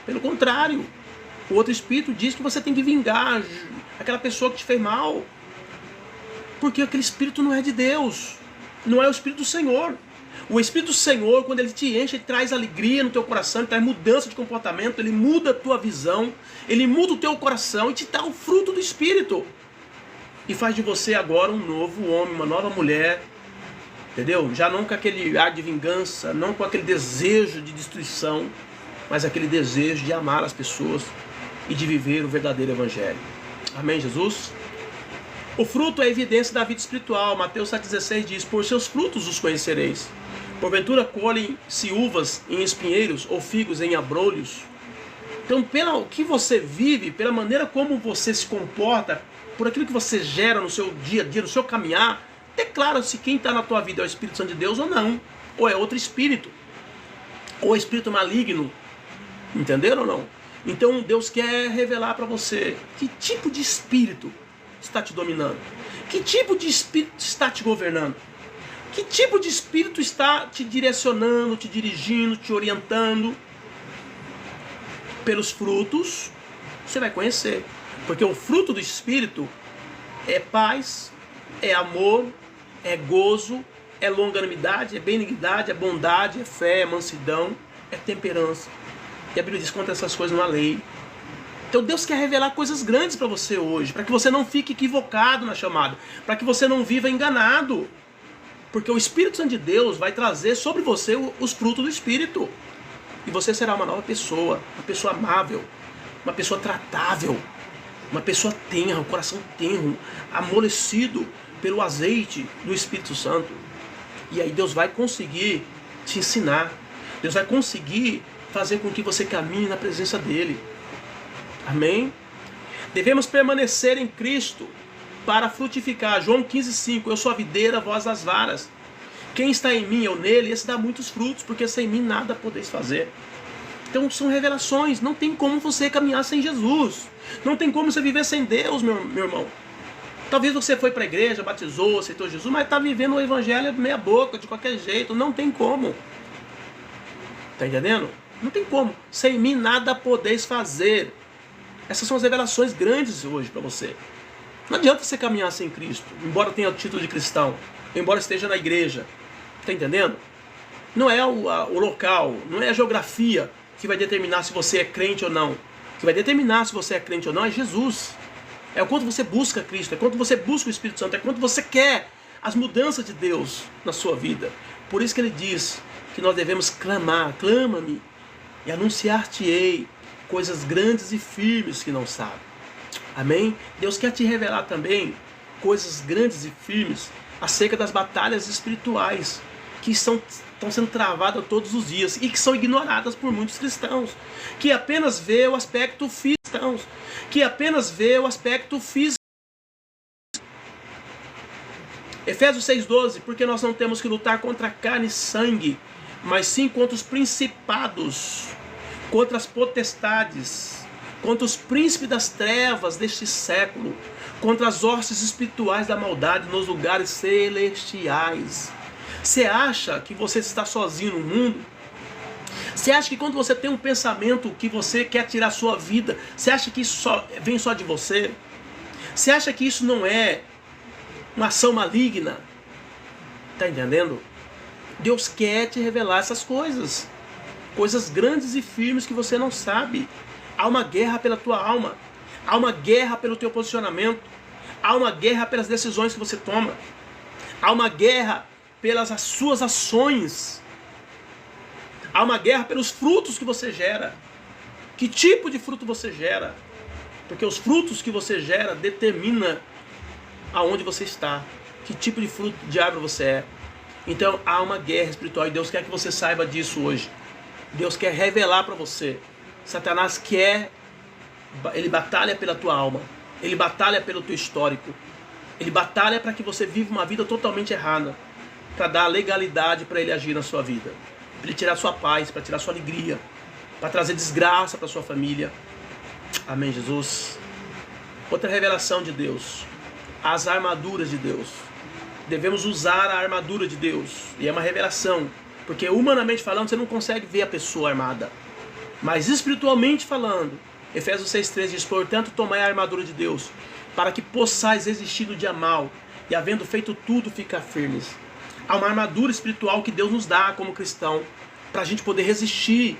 pelo contrário. O outro Espírito diz que você tem que vingar aquela pessoa que te fez mal, porque aquele Espírito não é de Deus, não é o Espírito do Senhor. O Espírito do Senhor, quando ele te enche, ele traz alegria no teu coração, ele traz mudança de comportamento, ele muda a tua visão, ele muda o teu coração e te dá o fruto do Espírito. E faz de você agora um novo homem, uma nova mulher, entendeu? Já não com aquele ar de vingança, não com aquele desejo de destruição, mas aquele desejo de amar as pessoas e de viver o verdadeiro Evangelho. Amém, Jesus? O fruto é a evidência da vida espiritual. Mateus 7,16 diz: por seus frutos os conhecereis. Porventura colhem-se uvas em espinheiros ou figos em abrolhos? Então, pelo que você vive, pela maneira como você se comporta, por aquilo que você gera no seu dia a dia, no seu caminhar, declara-se quem está na tua vida é o Espírito Santo de Deus ou não, ou é outro espírito, ou é espírito maligno. Entenderam ou não? Então Deus quer revelar para você que tipo de espírito está te dominando, que tipo de espírito está te governando. Que tipo de espírito está te direcionando, te dirigindo, te orientando? Pelos frutos, você vai conhecer. Porque o fruto do Espírito é paz, é amor, é gozo, é longanimidade, é benignidade, é bondade, é fé, é mansidão, é temperança. E a Bíblia diz contra essas coisas não há lei. Então Deus quer revelar coisas grandes para você hoje, para que você não fique equivocado na chamada, para que você não viva enganado. Porque o Espírito Santo de Deus vai trazer sobre você os frutos do Espírito. E você será uma nova pessoa, uma pessoa amável, uma pessoa tratável, uma pessoa tenra, um coração tenro, amolecido pelo azeite do Espírito Santo. E aí Deus vai conseguir te ensinar. Deus vai conseguir fazer com que você caminhe na presença dEle. Amém? Devemos permanecer em Cristo para frutificar. João 15,5. Eu sou a videira, vós as varas. Quem está em mim, eu nele, esse dá muitos frutos, porque sem mim nada podeis fazer. Então são revelações. Não tem como você caminhar sem Jesus. Não tem como você viver sem Deus, meu irmão. Talvez você foi para a igreja, batizou, aceitou Jesus, mas está vivendo o evangelho meia boca, de qualquer jeito. Não tem como. Está entendendo? Não tem como. Sem mim nada podeis fazer. Essas são as revelações grandes hoje para você. Não adianta você caminhar sem Cristo, embora tenha o título de cristão, embora esteja na igreja. Está entendendo? Não é o local, não é a geografia que vai determinar se você é crente ou não. O que vai determinar se você é crente ou não é Jesus. É o quanto você busca Cristo, é o quanto você busca o Espírito Santo, é o quanto você quer as mudanças de Deus na sua vida. Por isso que ele diz que nós devemos clamar, clama-me e anunciar-te-ei coisas grandes e firmes que não sabe. Amém? Deus quer te revelar também coisas grandes e firmes acerca das batalhas espirituais que estão sendo travadas todos os dias e que são ignoradas por muitos cristãos, que apenas vê o aspecto físico, que apenas vê o aspecto físico. Efésios 6,12, porque nós não temos que lutar contra carne e sangue, mas sim contra os principados, contra as potestades, contra os príncipes das trevas deste século, contra as hostes espirituais da maldade nos lugares celestiais. Você acha que você está sozinho no mundo? Você acha que quando você tem um pensamento que você quer tirar a sua vida, você acha que isso vem só de você? Você acha que isso não é uma ação maligna? Está entendendo? Deus quer te revelar essas coisas. Coisas grandes e firmes que você não sabe. Há uma guerra pela tua alma. Há uma guerra pelo teu posicionamento. Há uma guerra pelas decisões que você toma. Há uma guerra pelas suas ações. Há uma guerra pelos frutos que você gera. Que tipo de fruto você gera? Porque os frutos que você gera determinam aonde você está. Que tipo de fruto de árvore você é. Então há uma guerra espiritual e Deus quer que você saiba disso hoje. Deus quer revelar para você. Satanás quer, ele batalha pela tua alma, ele batalha pelo teu histórico, ele batalha para que você viva uma vida totalmente errada, para dar legalidade para ele agir na sua vida, para ele tirar sua paz, para tirar sua alegria, para trazer desgraça para sua família. Amém, Jesus. Outra revelação de Deus, as armaduras de Deus. Devemos usar a armadura de Deus, e é uma revelação, porque humanamente falando você não consegue ver a pessoa armada. Mas espiritualmente falando, Efésios 6,13 diz, portanto tomai a armadura de Deus, para que possais resistir no dia mal, e havendo feito tudo, ficar firmes. Há uma armadura espiritual que Deus nos dá como cristão, para a gente poder resistir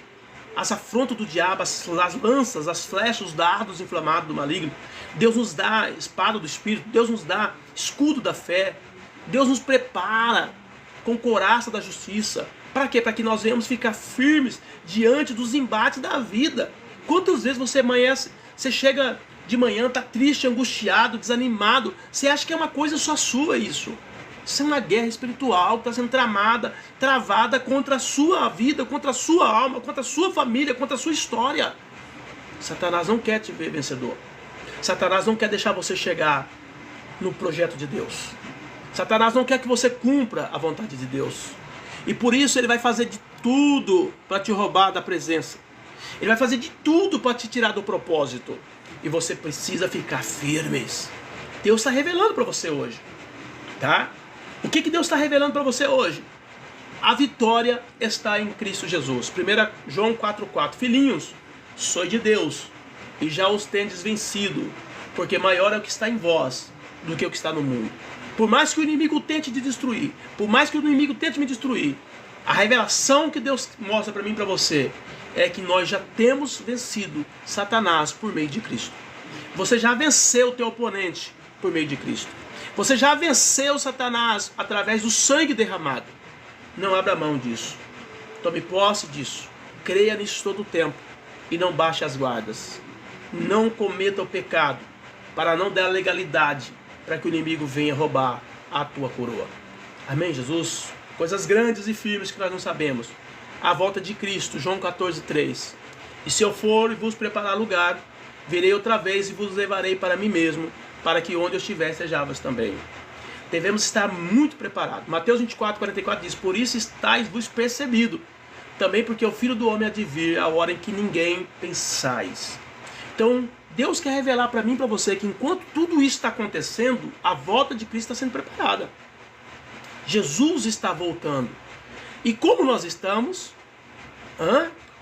às afrontas do diabo, às lanças, às flechas, os dardos inflamados do maligno. Deus nos dá a espada do Espírito, Deus nos dá escudo da fé, Deus nos prepara com couraça da justiça. Para quê? Para que nós venhamos ficar firmes diante dos embates da vida. Quantas vezes você amanhece, você chega de manhã, está triste, angustiado, desanimado. Você acha que é uma coisa só sua isso? Isso é uma guerra espiritual que está sendo travada contra a sua vida, contra a sua alma, contra a sua família, contra a sua história. Satanás não quer te ver vencedor. Satanás não quer deixar você chegar no projeto de Deus. Satanás não quer que você cumpra a vontade de Deus. E por isso ele vai fazer de tudo para te roubar da presença. Ele vai fazer de tudo para te tirar do propósito. E você precisa ficar firme. Deus está revelando para você hoje. Tá? O que Deus está revelando para você hoje? A vitória está em Cristo Jesus. 1 João 4,4. Filhinhos, sois de Deus, e já os tendes vencido, porque maior é o que está em vós do que o que está no mundo. Por mais que o inimigo tente te destruir, por mais que o inimigo tente me destruir, a revelação que Deus mostra para mim e para você é que nós já temos vencido Satanás por meio de Cristo. Você já venceu o teu oponente por meio de Cristo. Você já venceu Satanás através do sangue derramado. Não abra mão disso. Tome posse disso. Creia nisso todo o tempo. E não baixe as guardas. Não cometa o pecado para não dar legalidade para que o inimigo venha roubar a tua coroa. Amém, Jesus? Coisas grandes e firmes que nós não sabemos. A volta de Cristo, João 14,3. E se eu for e vos preparar lugar, virei outra vez e vos levarei para mim mesmo, para que onde eu estiver sejais também. Devemos estar muito preparados. Mateus 24:44 diz: por isso estáis vos percebido, também porque o Filho do Homem há de vir a hora em que ninguém pensais. Então, Deus quer revelar para mim e para você que enquanto tudo isso está acontecendo, a volta de Cristo está sendo preparada. Jesus está voltando. E como nós estamos?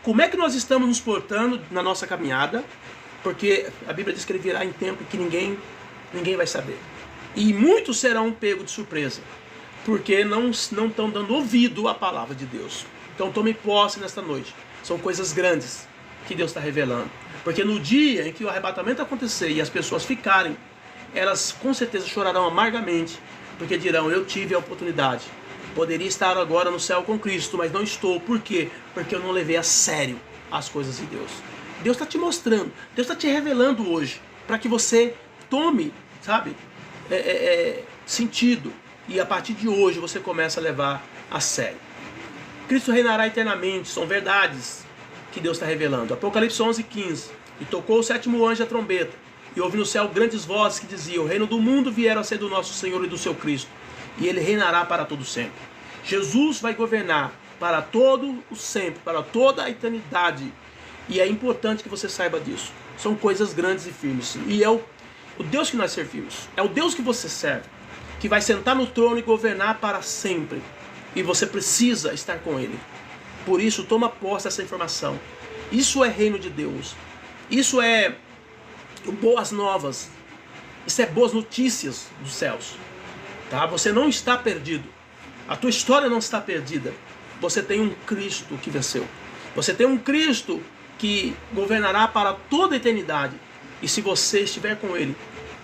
Como é que nós estamos nos portando na nossa caminhada? Porque a Bíblia diz que ele virá em tempo que ninguém vai saber. E muitos serão pegos de surpresa, porque não estão dando ouvido à palavra de Deus. Então tome posse nesta noite. São coisas grandes que Deus está revelando. Porque no dia em que o arrebatamento acontecer e as pessoas ficarem, elas com certeza chorarão amargamente, porque dirão: eu tive a oportunidade. Poderia estar agora no céu com Cristo, mas não estou. Por quê? Porque eu não levei a sério as coisas de Deus. Deus está te mostrando, Deus está te revelando hoje, para que você tome, sabe, sentido. E a partir de hoje você começa a levar a sério. Cristo reinará eternamente, são verdades que Deus está revelando. Apocalipse 11:15. E tocou o sétimo anjo a trombeta, e houve no céu grandes vozes que diziam: o reino do mundo viera a ser do nosso Senhor e do seu Cristo, e ele reinará para todo sempre. Jesus vai governar para todo o sempre, para toda a eternidade. E é importante que você saiba disso. São coisas grandes e firmes. E é o Deus que nós servimos, é o Deus que você serve, que vai sentar no trono e governar para sempre. E você precisa estar com Ele. Por isso, toma posse dessa informação. Isso é reino de Deus. Isso é boas novas. Isso é boas notícias dos céus. Tá? Você não está perdido. A tua história não está perdida. Você tem um Cristo que venceu. Você tem um Cristo que governará para toda a eternidade. E se você estiver com Ele,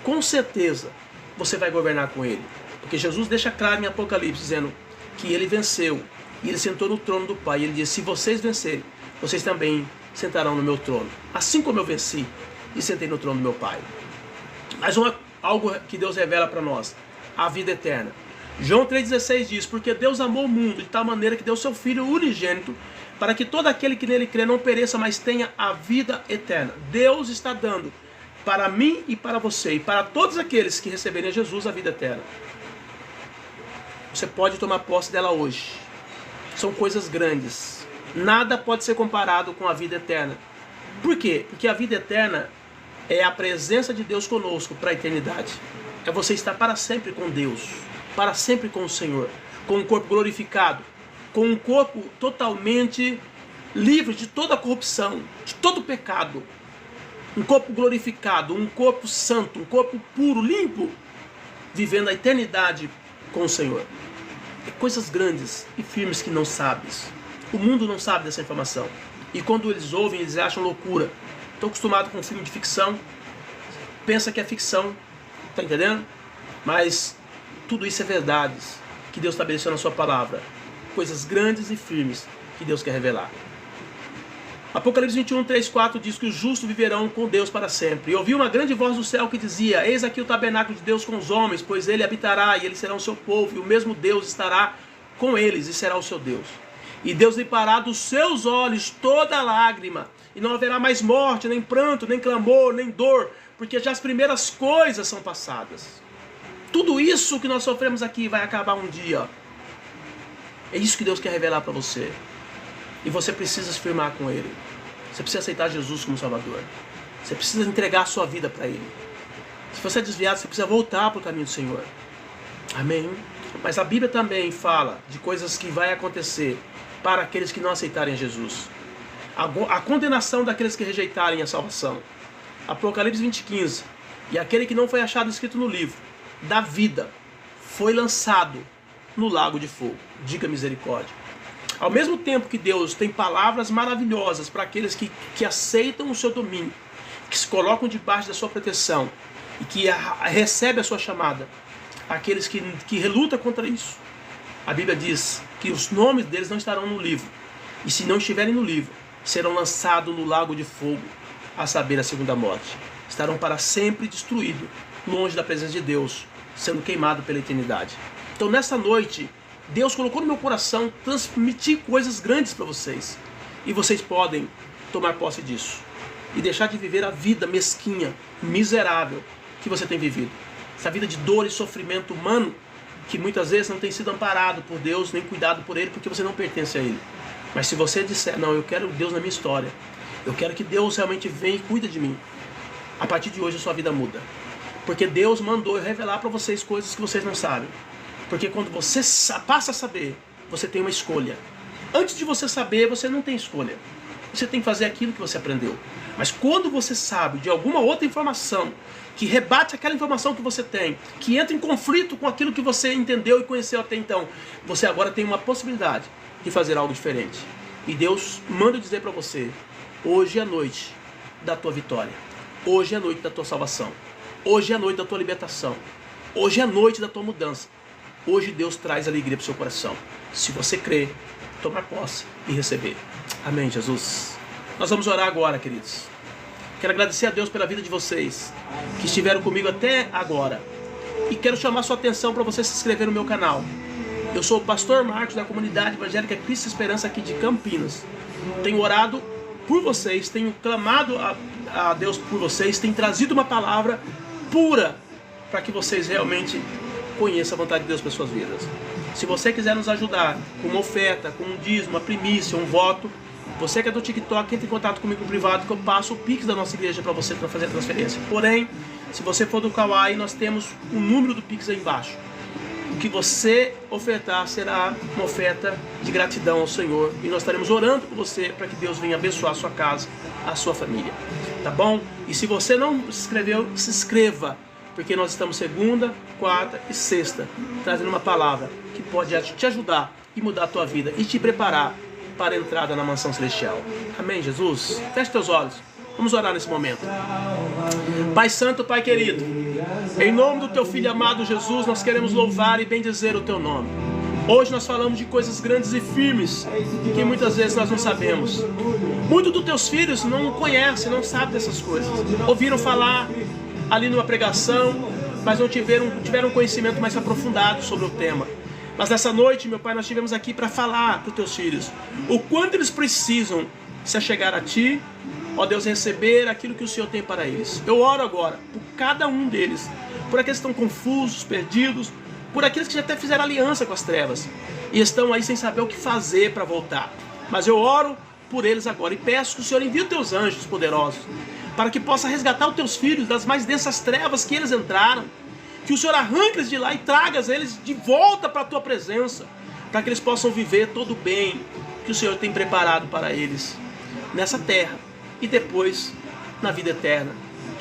com certeza você vai governar com Ele. Porque Jesus deixa claro em Apocalipse, dizendo que Ele venceu. E Ele sentou no trono do Pai. E Ele diz: se vocês vencerem, vocês também sentarão no meu trono. Assim como eu venci e sentei no trono do meu Pai. Mas algo que Deus revela para nós: a vida eterna. João 3,16 diz: porque Deus amou o mundo de tal maneira que deu seu Filho unigênito, para que todo aquele que nele crê não pereça, mas tenha a vida eterna. Deus está dando para mim e para você, e para todos aqueles que receberem a Jesus, a vida eterna. Você pode tomar posse dela hoje. São coisas grandes. Nada pode ser comparado com a vida eterna. Por quê? Porque a vida eterna é a presença de Deus conosco para a eternidade. É você estar para sempre com Deus, para sempre com o Senhor, com um corpo glorificado, com um corpo totalmente livre de toda a corrupção, de todo pecado. Um corpo glorificado, um corpo santo, um corpo puro, limpo, vivendo a eternidade com o Senhor. É coisas grandes e firmes que não sabes. O mundo não sabe dessa informação. E quando eles ouvem, eles acham loucura. Estou acostumado com um filme de ficção, pensa que é ficção, tá entendendo? Mas tudo isso é verdades que Deus estabeleceu na sua palavra. Coisas grandes e firmes que Deus quer revelar. Apocalipse 21, 3, 4 diz que os justos viverão com Deus para sempre. E ouvi uma grande voz do céu que dizia: eis aqui o tabernáculo de Deus com os homens, pois ele habitará e eles serão o seu povo, e o mesmo Deus estará com eles e será o seu Deus. E Deus limpará dos seus olhos toda lágrima, e não haverá mais morte, nem pranto, nem clamor, nem dor, porque já as primeiras coisas são passadas. Tudo isso que nós sofremos aqui vai acabar um dia. É isso que Deus quer revelar para você. E você precisa se firmar com Ele. Você precisa aceitar Jesus como Salvador. Você precisa entregar a sua vida para Ele. Se você é desviado, você precisa voltar para o caminho do Senhor. Amém? Mas a Bíblia também fala de coisas que vai acontecer para aqueles que não aceitarem Jesus. A condenação daqueles que rejeitarem a salvação. Apocalipse 20:15. E aquele que não foi achado escrito no livro da vida foi lançado no lago de fogo. Diga misericórdia. Ao mesmo tempo que Deus tem palavras maravilhosas para aqueles que aceitam o seu domínio, que se colocam debaixo da sua proteção e que recebem a sua chamada, aqueles que relutam contra isso, a Bíblia diz que os nomes deles não estarão no livro. E se não estiverem no livro, serão lançados no lago de fogo, a saber, a segunda morte. Estarão para sempre destruídos, longe da presença de Deus, sendo queimados pela eternidade. Então nessa noite, Deus colocou no meu coração transmitir coisas grandes para vocês. E vocês podem tomar posse disso. E deixar de viver a vida mesquinha, miserável que você tem vivido. Essa vida de dor e sofrimento humano, que muitas vezes não tem sido amparado por Deus, nem cuidado por Ele, porque você não pertence a Ele. Mas se você disser, não, eu quero Deus na minha história, eu quero que Deus realmente venha e cuide de mim, a partir de hoje a sua vida muda. Porque Deus mandou eu revelar para vocês coisas que vocês não sabem. Porque quando você passa a saber, você tem uma escolha. Antes de você saber, você não tem escolha. Você tem que fazer aquilo que você aprendeu. Mas quando você sabe de alguma outra informação que rebate aquela informação que você tem, que entra em conflito com aquilo que você entendeu e conheceu até então, você agora tem uma possibilidade de fazer algo diferente. E Deus manda eu dizer para você, hoje é a noite da tua vitória. Hoje é a noite da tua salvação. Hoje é a noite da tua libertação. Hoje é a noite da tua mudança. Hoje Deus traz alegria para o seu coração. Se você crer, tomar posse e receber. Amém, Jesus. Nós vamos orar agora, queridos. Quero agradecer a Deus pela vida de vocês que estiveram comigo até agora. E quero chamar sua atenção para você se inscrever no meu canal. Eu sou o pastor Marcos da comunidade evangélica Cristo Esperança aqui de Campinas. Tenho orado por vocês, tenho clamado a Deus por vocês, tenho trazido uma palavra pura para que vocês realmente conheçam a vontade de Deus para suas vidas. Se você quiser nos ajudar com uma oferta, com um dízimo, uma primícia, um voto, você que é do TikTok, entre em contato comigo no privado que eu passo o Pix da nossa igreja para você fazer a transferência. Porém, se você for do Kawaii, nós temos o número do Pix aí embaixo. O que você ofertar será uma oferta de gratidão ao Senhor. E nós estaremos orando por você para que Deus venha abençoar a sua casa, a sua família. Tá bom? E se você não se inscreveu, se inscreva. Porque nós estamos segunda, quarta e sexta trazendo uma palavra que pode te ajudar e mudar a tua vida e te preparar para a entrada na mansão celestial. Amém, Jesus? Feche teus olhos. Vamos orar nesse momento. Pai Santo, Pai querido, em nome do Teu Filho amado Jesus, nós queremos louvar e bendizer o Teu nome. Hoje nós falamos de coisas grandes e firmes que muitas vezes nós não sabemos. Muitos dos Teus filhos não conhecem, não sabem dessas coisas. Ouviram falar ali numa pregação, mas não tiveram conhecimento mais aprofundado sobre o tema. Mas nessa noite, meu Pai, nós estivemos aqui para falar para os Teus filhos o quanto eles precisam se achegar a Ti, ó Deus, receber aquilo que o Senhor tem para eles. Eu oro agora por cada um deles, por aqueles que estão confusos, perdidos, por aqueles que já até fizeram aliança com as trevas e estão aí sem saber o que fazer para voltar. Mas eu oro por eles agora e peço que o Senhor envie os Teus anjos poderosos para que possa resgatar os Teus filhos das mais densas trevas que eles entraram, que o Senhor arranque-os de lá e traga eles de volta para a Tua presença, para que eles possam viver todo o bem que o Senhor tem preparado para eles nessa terra e depois na vida eterna,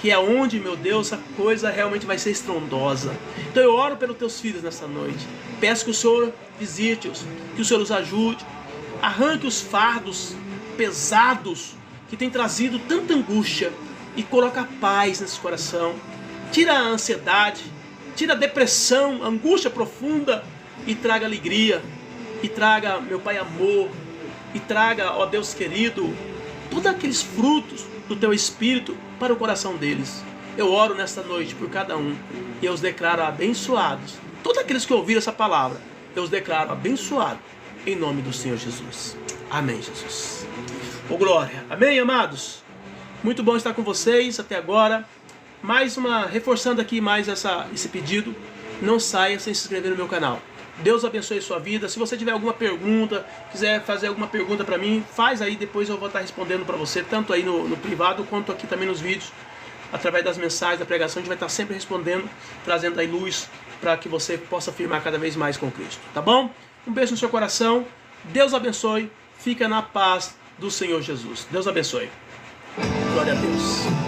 que é onde, meu Deus, a coisa realmente vai ser estrondosa. Então eu oro pelos Teus filhos nessa noite, peço que o Senhor visite-os, que o Senhor os ajude, arranque os fardos pesados que tem trazido tanta angústia e coloca paz nesse coração. Tira a ansiedade, tira a depressão, a angústia profunda e traga alegria. E traga, meu Pai, amor. E traga, ó Deus querido, todos aqueles frutos do Teu Espírito para o coração deles. Eu oro nesta noite por cada um e eu os declaro abençoados. Todos aqueles que ouviram essa palavra, eu os declaro abençoados em nome do Senhor Jesus. Amém, Jesus. Ô glória. Amém, amados? Muito bom estar com vocês até agora. Reforçando aqui mais esse pedido. Não saia sem se inscrever no meu canal. Deus abençoe a sua vida. Se você tiver alguma pergunta, quiser fazer alguma pergunta para mim, faz aí, depois eu vou estar respondendo para você, tanto aí no privado quanto aqui também nos vídeos. através das mensagens, da pregação, a gente vai estar sempre respondendo, trazendo aí luz para que você possa firmar cada vez mais com Cristo, tá bom? Um beijo no seu coração, Deus abençoe, fica na paz do Senhor Jesus. Deus abençoe. Glória a Deus.